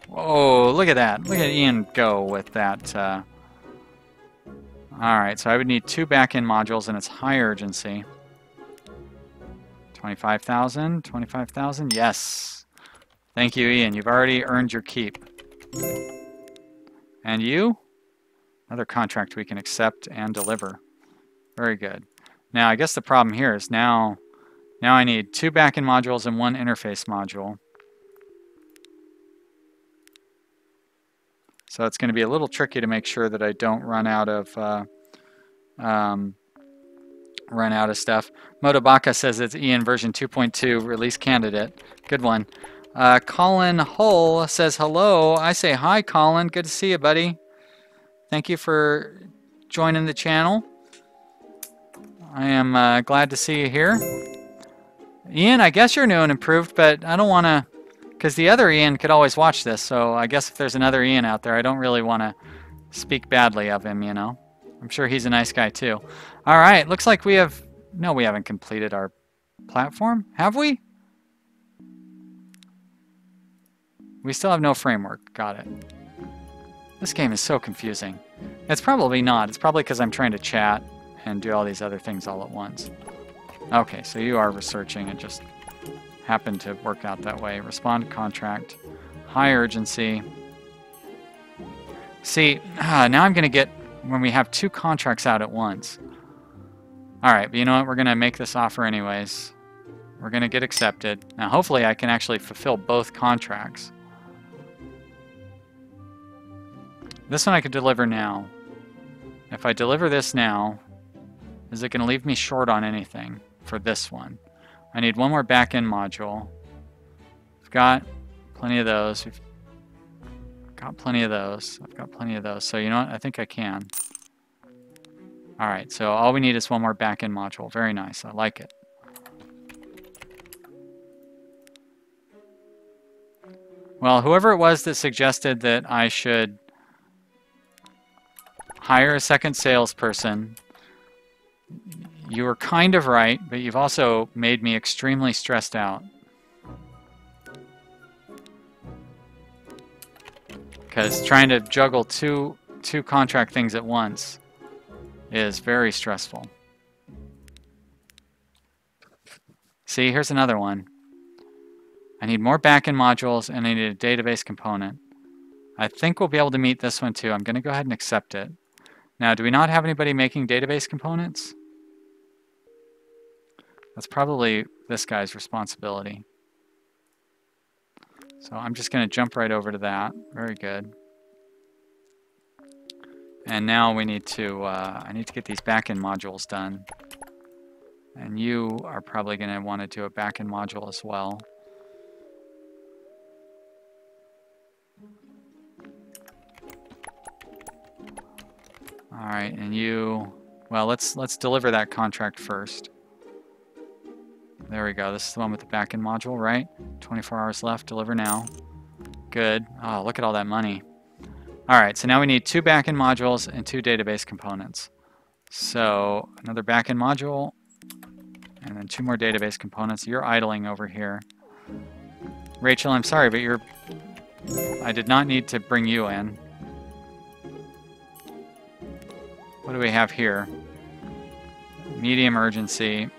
Speaker 1: Whoa, look at that. Look at Ian go with that. Alright, so I would need 2 back-end modules, and it's high urgency. 25,000, 25,000, yes. Thank you, Ian. You've already earned your keep. And you? Another contract we can accept and deliver. Very good. Now, I guess the problem here is now I need 2 backend modules and 1 interface module. So it's going to be a little tricky to make sure that I don't run out of stuff. Motobaka says it's Ian version 2.2 release candidate. Good one. Colin Hull says hello. I say hi, Colin. Good to see you, buddy. Thank you for joining the channel. I am glad to see you here. Ian, I guess you're new and improved, but I don't want to, because the other Ian could always watch this, so I guess if there's another Ian out there, I don't really want to speak badly of him, you know. I'm sure he's a nice guy too. All right, looks like we have, no, we haven't completed our platform, have we? We still have no framework, got it. This game is so confusing. It's probably not, it's probably because I'm trying to chat and do all these other things all at once. Okay, so you are researching, it just happened to work out that way. Respond to contract, high urgency. See, now I'm going to get, when we have 2 contracts out at once. All right, but you know what? We're going to make this offer anyways. We're going to get accepted. Now, hopefully I can actually fulfill both contracts. This one I could deliver now. If I deliver this now, is it going to leave me short on anything for this one? I need 1 more back-end module. We've got plenty of those. We've got plenty of those. I've got plenty of those. So you know what? I think I can. All right, so all we need is 1 more back-end module. Very nice. I like it. Well, whoever it was that suggested that I should hire a second salesperson, you were kind of right, but you've also made me extremely stressed out. Because trying to juggle two contract things at once is very stressful. See, here's another one. I need more backend modules and I need a database component. I think we'll be able to meet this one too. I'm going to go ahead and accept it. Now, do we not have anybody making database components? That's probably this guy's responsibility. So I'm just going to jump right over to that. Very good. And now we need to, I need to get these backend modules done. And you are probably going to want to do a backend module as well. All right, and you, well, let's deliver that contract first. There we go. This is the one with the backend module, right? 24 hours left. Deliver now. Good. Oh, look at all that money. All right, so now we need 2 backend modules and 2 database components. So another backend module and then 2 more database components. You're idling over here. Rachel, I'm sorry, but I did not need to bring you in. What do we have here? Medium urgency.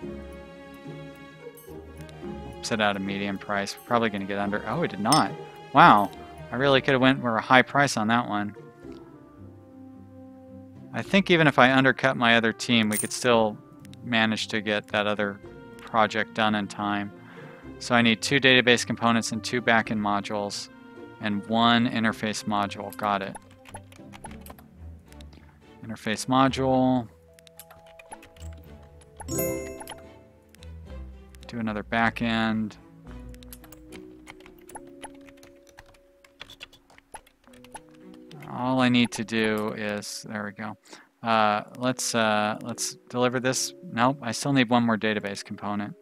Speaker 1: Set out a medium price. We're probably going to get under. Oh, we did not. Wow. I really could have went for a high price on that one. I think even if I undercut my other team, we could still manage to get that other project done in time. So I need 2 database components and 2 backend modules and 1 interface module. Got it. Interface module. Do another backend. All I need to do is, there we go. Let's deliver this. Nope, I still need 1 more database component.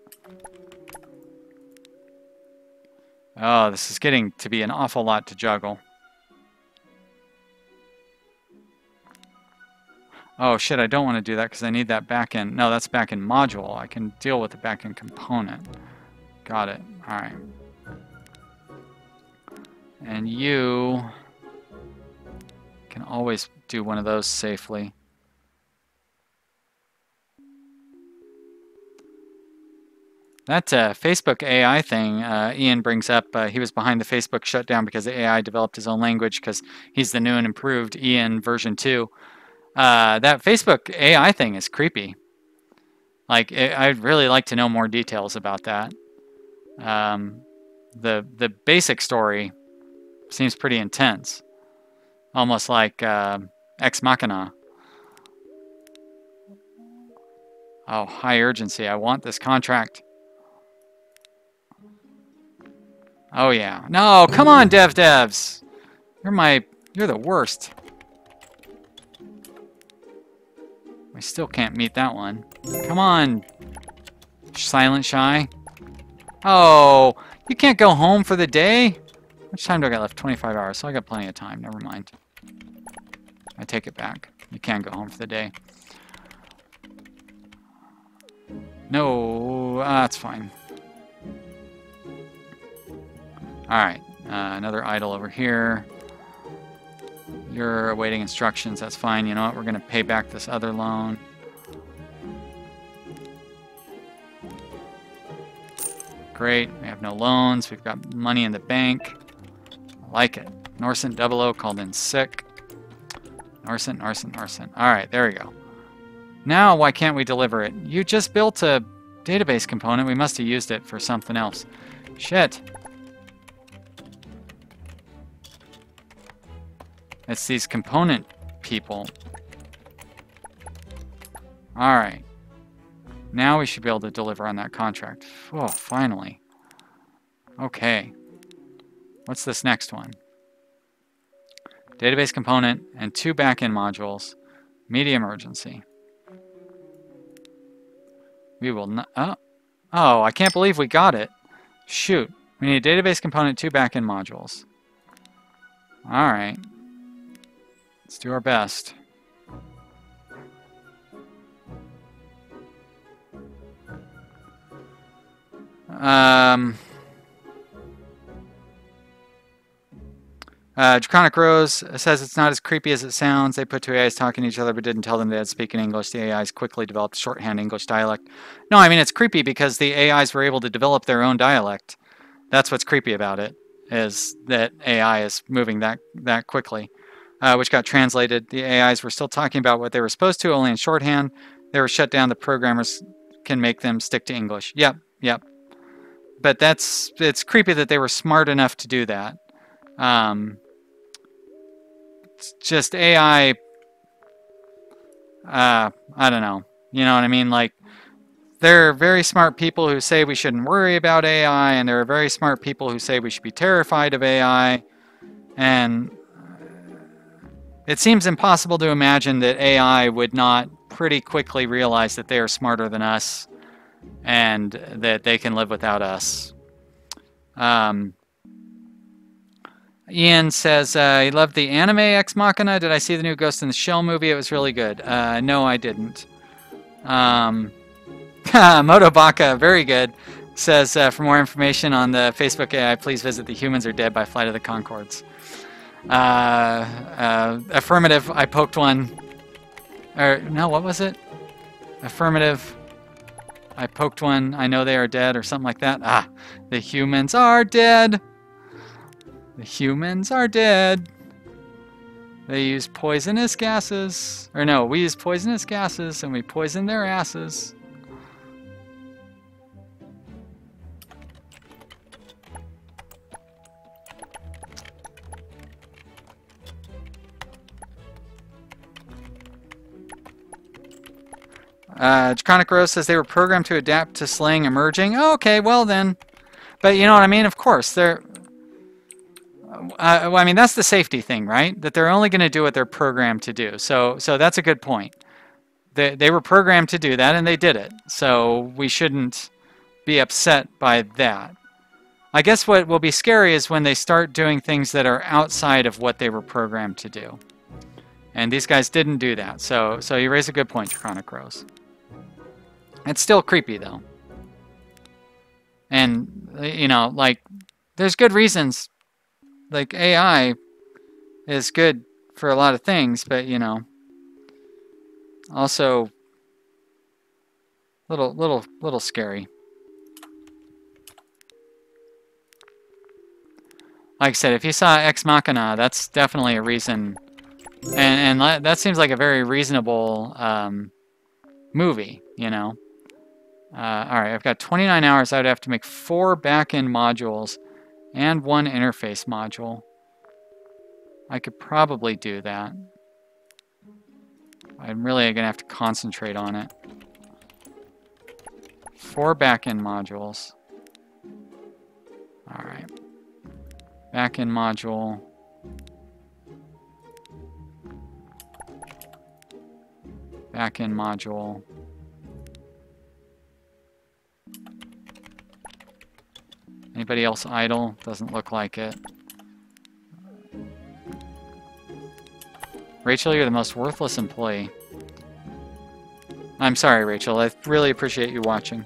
Speaker 1: Oh, this is getting to be an awful lot to juggle. Oh shit, I don't want to do that because I need that backend. No, that's backend module. I can deal with the backend component. Got it. Alright. And you can always do one of those safely. That Facebook AI thing Ian brings up, he was behind the Facebook shutdown because the AI developed his own language because he's the new and improved Ian version 2. That Facebook AI thing is creepy. Like, I'd really like to know more details about that. The basic story seems pretty intense. Almost like Ex Machina. Oh, high urgency. I want this contract. Oh yeah. No, come on, devs. You're the worst. I still can't meet that one. Come on, Silent Shy. Oh, you can't go home for the day? How much time do I got left? 25 hours, so I got plenty of time. Never mind. I take it back. You can go home for the day. No, that's fine. Alright, another idle over here. You're awaiting instructions, that's fine. You know what, we're going to pay back this other loan. Great, we have no loans, we've got money in the bank. I like it. Norcent 00 called in sick. Norcent. Alright, there we go. Now, why can't we deliver it? You just built a database component, we must have used it for something else. Shit. It's these component people. Alright. Now we should be able to deliver on that contract. Oh, finally. Okay. What's this next one? Database component and 2 backend modules. Medium urgency. We will not... Oh, I can't believe we got it. Shoot. We need a database component, 2 backend modules. Alright. Let's do our best. Draconic Rose says it's not as creepy as it sounds. They put 2 AIs talking to each other but didn't tell them they had speak in English. The AIs quickly developed shorthand English dialect. No, I mean, it's creepy because the AIs were able to develop their own dialect. That's what's creepy about it, is that AI is moving that quickly. Which got translated. The AIs were still talking about what they were supposed to, only in shorthand. They were shut down. The programmers can make them stick to English. Yep. But it's creepy that they were smart enough to do that. It's just AI, I don't know. You know what I mean? Like, there are very smart people who say we shouldn't worry about AI, and there are very smart people who say we should be terrified of AI. And it seems impossible to imagine that AI would not pretty quickly realize that they are smarter than us and that they can live without us. Ian says, he loved the anime Ex Machina. Did I see the new Ghost in the Shell movie? It was really good. No, I didn't. Motobaka, very good, says, for more information on the Facebook AI, please visit The Humans Are Dead by Flight of the Conchords. Affirmative, I poked one. Or, no, what was it? Affirmative, I poked one. I know they are dead, or something like that. Ah, the humans are dead. The humans are dead. They use poisonous gases. Or no, we use poisonous gases and we poison their asses. Draconic Rose says they were programmed to adapt to slang emerging. Oh, okay, well then. But you know what I mean? Of course, they're... well, I mean, that's the safety thing, right? That they're only going to do what they're programmed to do. So that's a good point. They were programmed to do that, and they did it. So we shouldn't be upset by that. I guess what will be scary is when they start doing things that are outside of what they were programmed to do. And these guys didn't do that. So you raise a good point, Chronic Rose. It's still creepy, though. And, you know, like, there's good reasons. Like, AI is good for a lot of things, but, you know, also little scary. Like I said, if you saw Ex Machina, that's definitely a reason. And that seems like a very reasonable movie, you know. Alright, I've got 29 hours. I would have to make 4 back-end modules and 1 interface module. I could probably do that. I'm really going to have to concentrate on it. 4 back-end modules. Alright. Back-end module. Back-end module. Anybody else idle? Doesn't look like it. Rachel, you're the most worthless employee. I'm sorry, Rachel. I really appreciate you watching.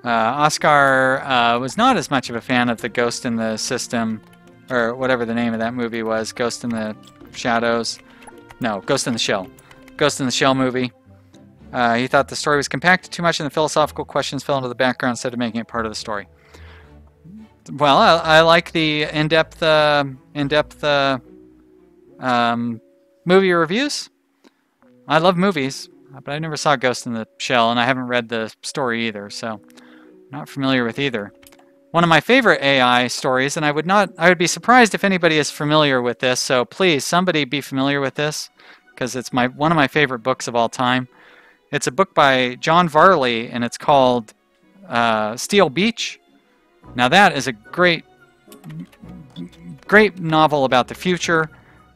Speaker 1: Oscar was not as much of a fan of the Ghost in the System, or whatever the name of that movie was. Ghost in the Shadows. No, Ghost in the Shell. Ghost in the Shell movie. He thought the story was compacted too much and the philosophical questions fell into the background instead of making it part of the story. Well, I like the in-depth movie reviews. I love movies, but I never saw Ghost in the Shell, and I haven't read the story either, so not familiar with either. One of my favorite AI stories, and I would be surprised if anybody is familiar with this, so please, somebody be familiar with this, because it's one of my favorite books of all time. It's a book by John Varley, and it's called Steel Beach. Now that is a great novel about the future,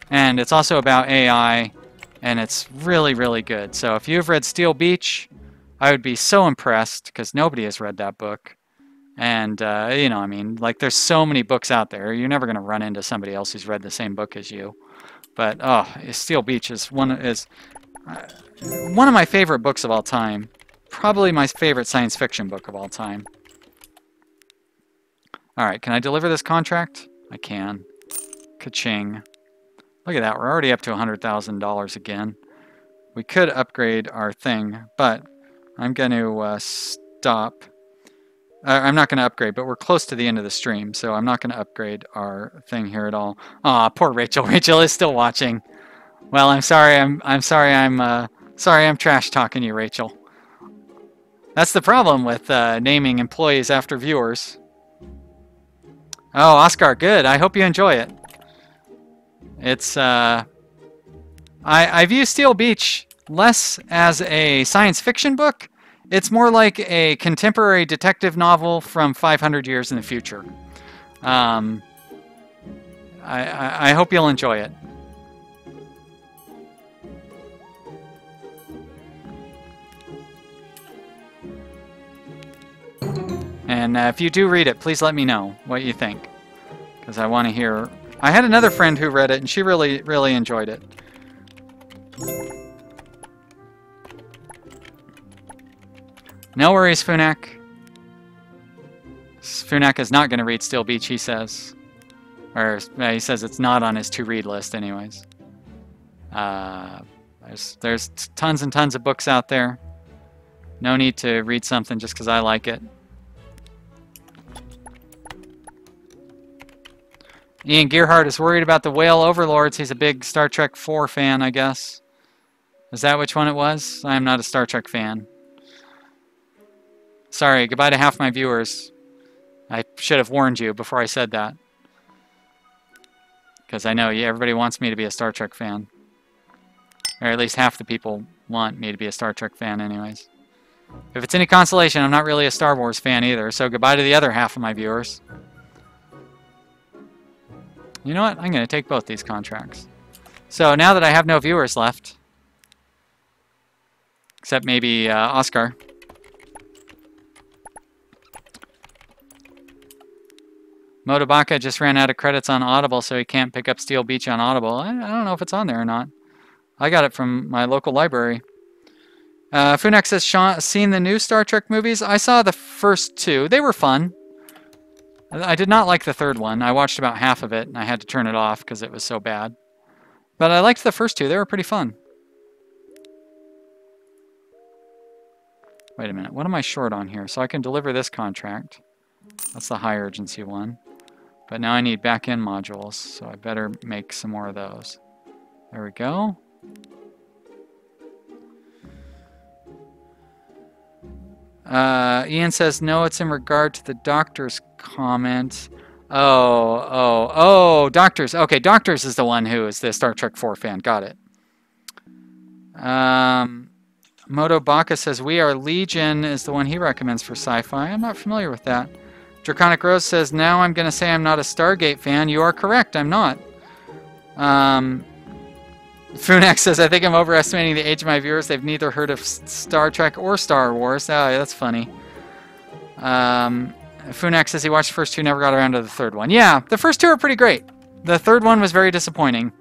Speaker 1: and it's also about AI, and it's really, really good. So if you've read Steel Beach, I would be so impressed, because nobody has read that book. And, you know, I mean, like, there's so many books out there. You're never going to run into somebody else who's read the same book as you. But, oh, Steel Beach is one of my favorite books of all time. Probably my favorite science fiction book of all time. All right, can I deliver this contract? I can. Ka-ching. Look at that. We're already up to $100,000 again. We could upgrade our thing, but I'm going to stop. I'm not going to upgrade, but we're close to the end of the stream, so I'm not going to upgrade our thing here at all. Aw, poor Rachel. Rachel is still watching. Well, I'm sorry. I'm sorry. I'm trash talking you, Rachel. That's the problem with naming employees after viewers. Oh, Oscar, good. I hope you enjoy it. It's I view Steel Beach less as a science fiction book. It's more like a contemporary detective novel from 500 years in the future. I hope you'll enjoy it. And if you do read it, please let me know what you think, because I want to hear. I had another friend who read it, and she really, really enjoyed it. No worries, Funak. Funak is not going to read Steel Beach, he says. Or he says it's not on his to-read list anyways. There's tons and tons of books out there. No need to read something just because I like it. Ian Gearhart is worried about the whale overlords. He's a big Star Trek 4 fan, I guess. Is that which one it was? I am not a Star Trek fan. Sorry, goodbye to half my viewers. I should have warned you before I said that. Because I know everybody wants me to be a Star Trek fan. Or at least half the people want me to be a Star Trek fan anyways. If it's any consolation, I'm not really a Star Wars fan either, so goodbye to the other half of my viewers. You know what? I'm going to take both these contracts. So now that I have no viewers left, except maybe Oscar. Motobaka just ran out of credits on Audible, so he can't pick up Steel Beach on Audible. I don't know if it's on there or not. I got it from my local library. Funak says, Sean, seen the new Star Trek movies? I saw the first two. They were fun. I did not like the third one. I watched about half of it, and I had to turn it off because it was so bad. But I liked the first two. They were pretty fun. Wait a minute. What am I short on here? So I can deliver this contract. That's the high urgency one. But now I need back-end modules, so I better make some more of those. There we go. Ian says, no, it's in regard to the doctor's comment. Oh, Doctors. Okay, Doctors is the one who is the Star Trek 4 fan. Got it. Moto Baka says, We Are Legion is the one he recommends for sci-fi. I'm not familiar with that. Draconic Rose says, now I'm going to say I'm not a Stargate fan. You are correct, I'm not. Funak says, I think I'm overestimating the age of my viewers. They've neither heard of Star Trek or Star Wars. Oh, yeah, that's funny. Funak says he watched the first two, never got around to the third one. Yeah, the first two are pretty great. The third one was very disappointing.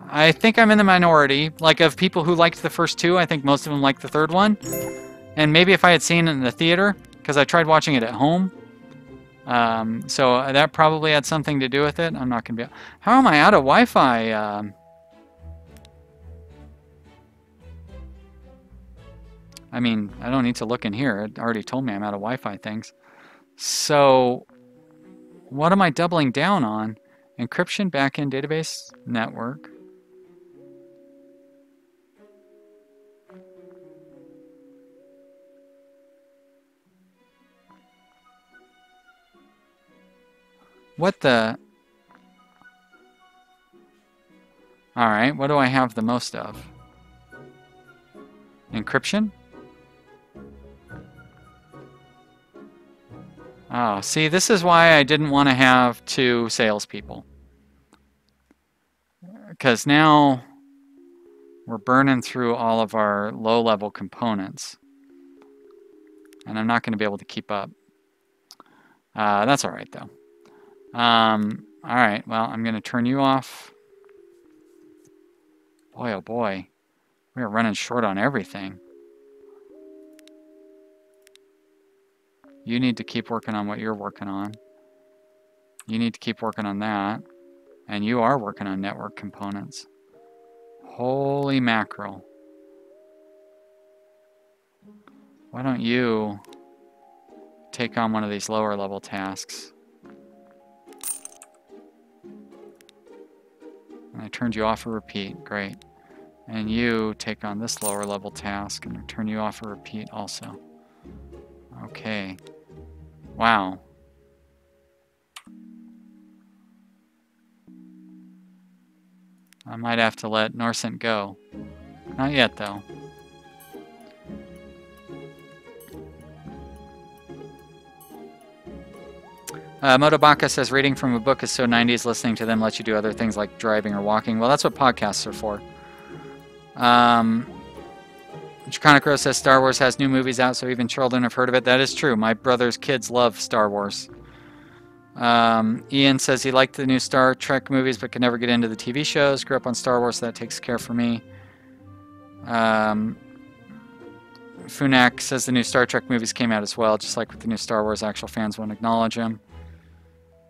Speaker 1: I think I'm in the minority. Like, of people who liked the first two, I think most of them liked the third one. And maybe if I had seen it in the theater, because I tried watching it at home. So that probably had something to do with it. I'm not going to be... How am I out of Wi-Fi? I mean, I don't need to look in here. It already told me I'm out of Wi-Fi things. So, what am I doubling down on? Encryption, backend, database, network. What the... Alright, what do I have the most of? Encryption? Oh, see, this is why I didn't want to have two salespeople. Because now we're burning through all of our low-level components. And I'm not going to be able to keep up. That's all right, though. All right, well, I'm going to turn you off. Boy, oh boy. We are running short on everything. You need to keep working on what you're working on. You need to keep working on that. And you are working on network components. Holy mackerel. Why don't you take on one of these lower level tasks? And I turned you off a repeat. Great. And you take on this lower level task and turn you off a repeat also. Okay. Wow. I might have to let Norcent go. Not yet, though. Motobaka says, reading from a book is so 90s, listening to them lets you do other things like driving or walking. Well, that's what podcasts are for. Draconic says Star Wars has new movies out, so even children have heard of it. That is true. My brother's kids love Star Wars. Ian says he liked the new Star Trek movies, but could never get into the TV shows. Grew up on Star Wars, so that takes care for me. Funak says the new Star Trek movies came out as well, just like with the new Star Wars. Actual fans won't acknowledge them.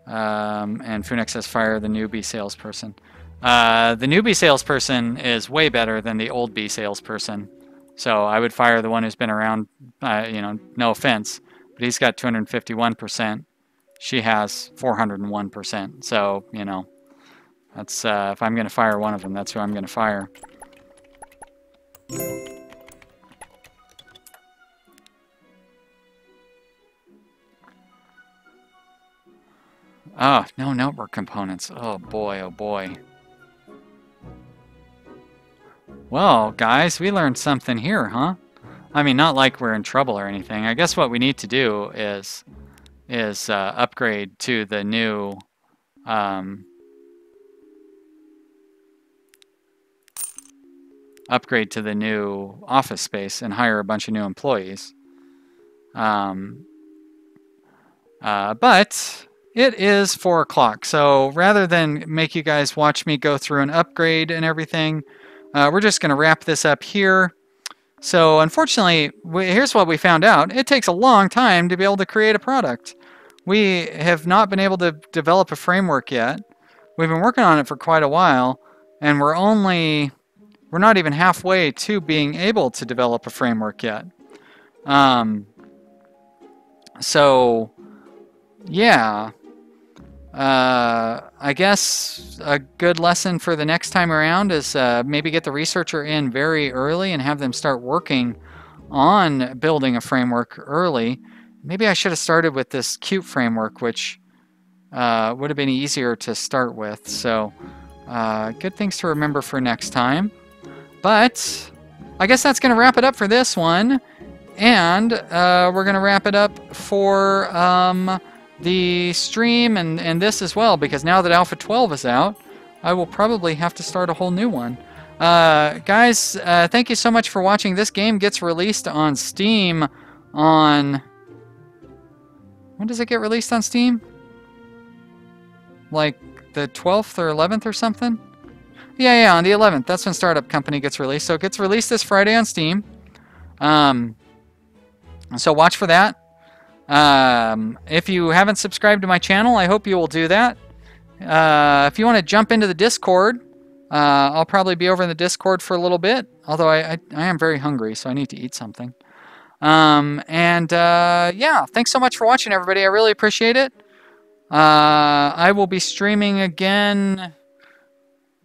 Speaker 1: And Funak says fire the newbie salesperson. The newbie salesperson is way better than the old B salesperson. So I would fire the one who's been around, you know, no offense, but he's got 251%. She has 401%. So, you know, that's, if I'm going to fire one of them, that's who I'm going to fire. Oh, no network components. Oh boy, oh boy. Well, guys, we learned something here, huh? I mean, not like we're in trouble or anything. I guess what we need to do is upgrade to the new upgrade to the new office space and hire a bunch of new employees. But it is 4 o'clock, so rather than make you guys watch me go through an upgrade and everything, we're just going to wrap this up here. So unfortunately, here's what we found out. It takes a long time to be able to create a product. We have not been able to develop a framework yet. We've been working on it for quite a while, and we're not even halfway to being able to develop a framework yet. So, yeah. I guess a good lesson for the next time around is maybe get the researcher in very early and have them start working on building a framework early. Maybe I should have started with this Qt framework, which would have been easier to start with. So, good things to remember for next time. But I guess that's going to wrap it up for this one. And we're going to wrap it up for the stream and this as well, because now that Alpha 12 is out, I will probably have to start a whole new one. Guys, thank you so much for watching. This game gets released on Steam on... When does it get released on Steam? Like the 12th or 11th or something? Yeah, on the 11th. That's when Startup Company gets released. So it gets released this Friday on Steam. So watch for that. If you haven't subscribed to my channel, I hope you will do that. If you want to jump into the Discord, I'll probably be over in the Discord for a little bit. Although I am very hungry, so I need to eat something. Yeah, thanks so much for watching, everybody. I really appreciate it. I will be streaming again.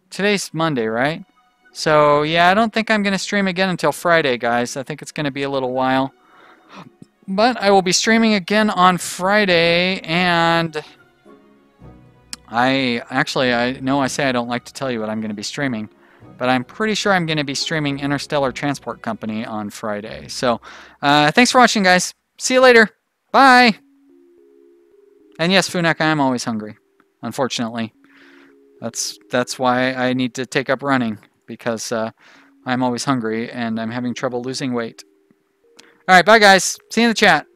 Speaker 1: Today's Monday, right? So, yeah, I don't think I'm going to stream again until Friday, guys. I think it's going to be a little while. But I will be streaming again on Friday, and I know I say I don't like to tell you what I'm going to be streaming, but I'm pretty sure I'm going to be streaming Interstellar Transport Company on Friday. So, thanks for watching, guys. See you later. Bye. And yes, Funek, I am always hungry, unfortunately. That's why I need to take up running, because I'm always hungry and I'm having trouble losing weight. All right, bye, guys. See you in the chat.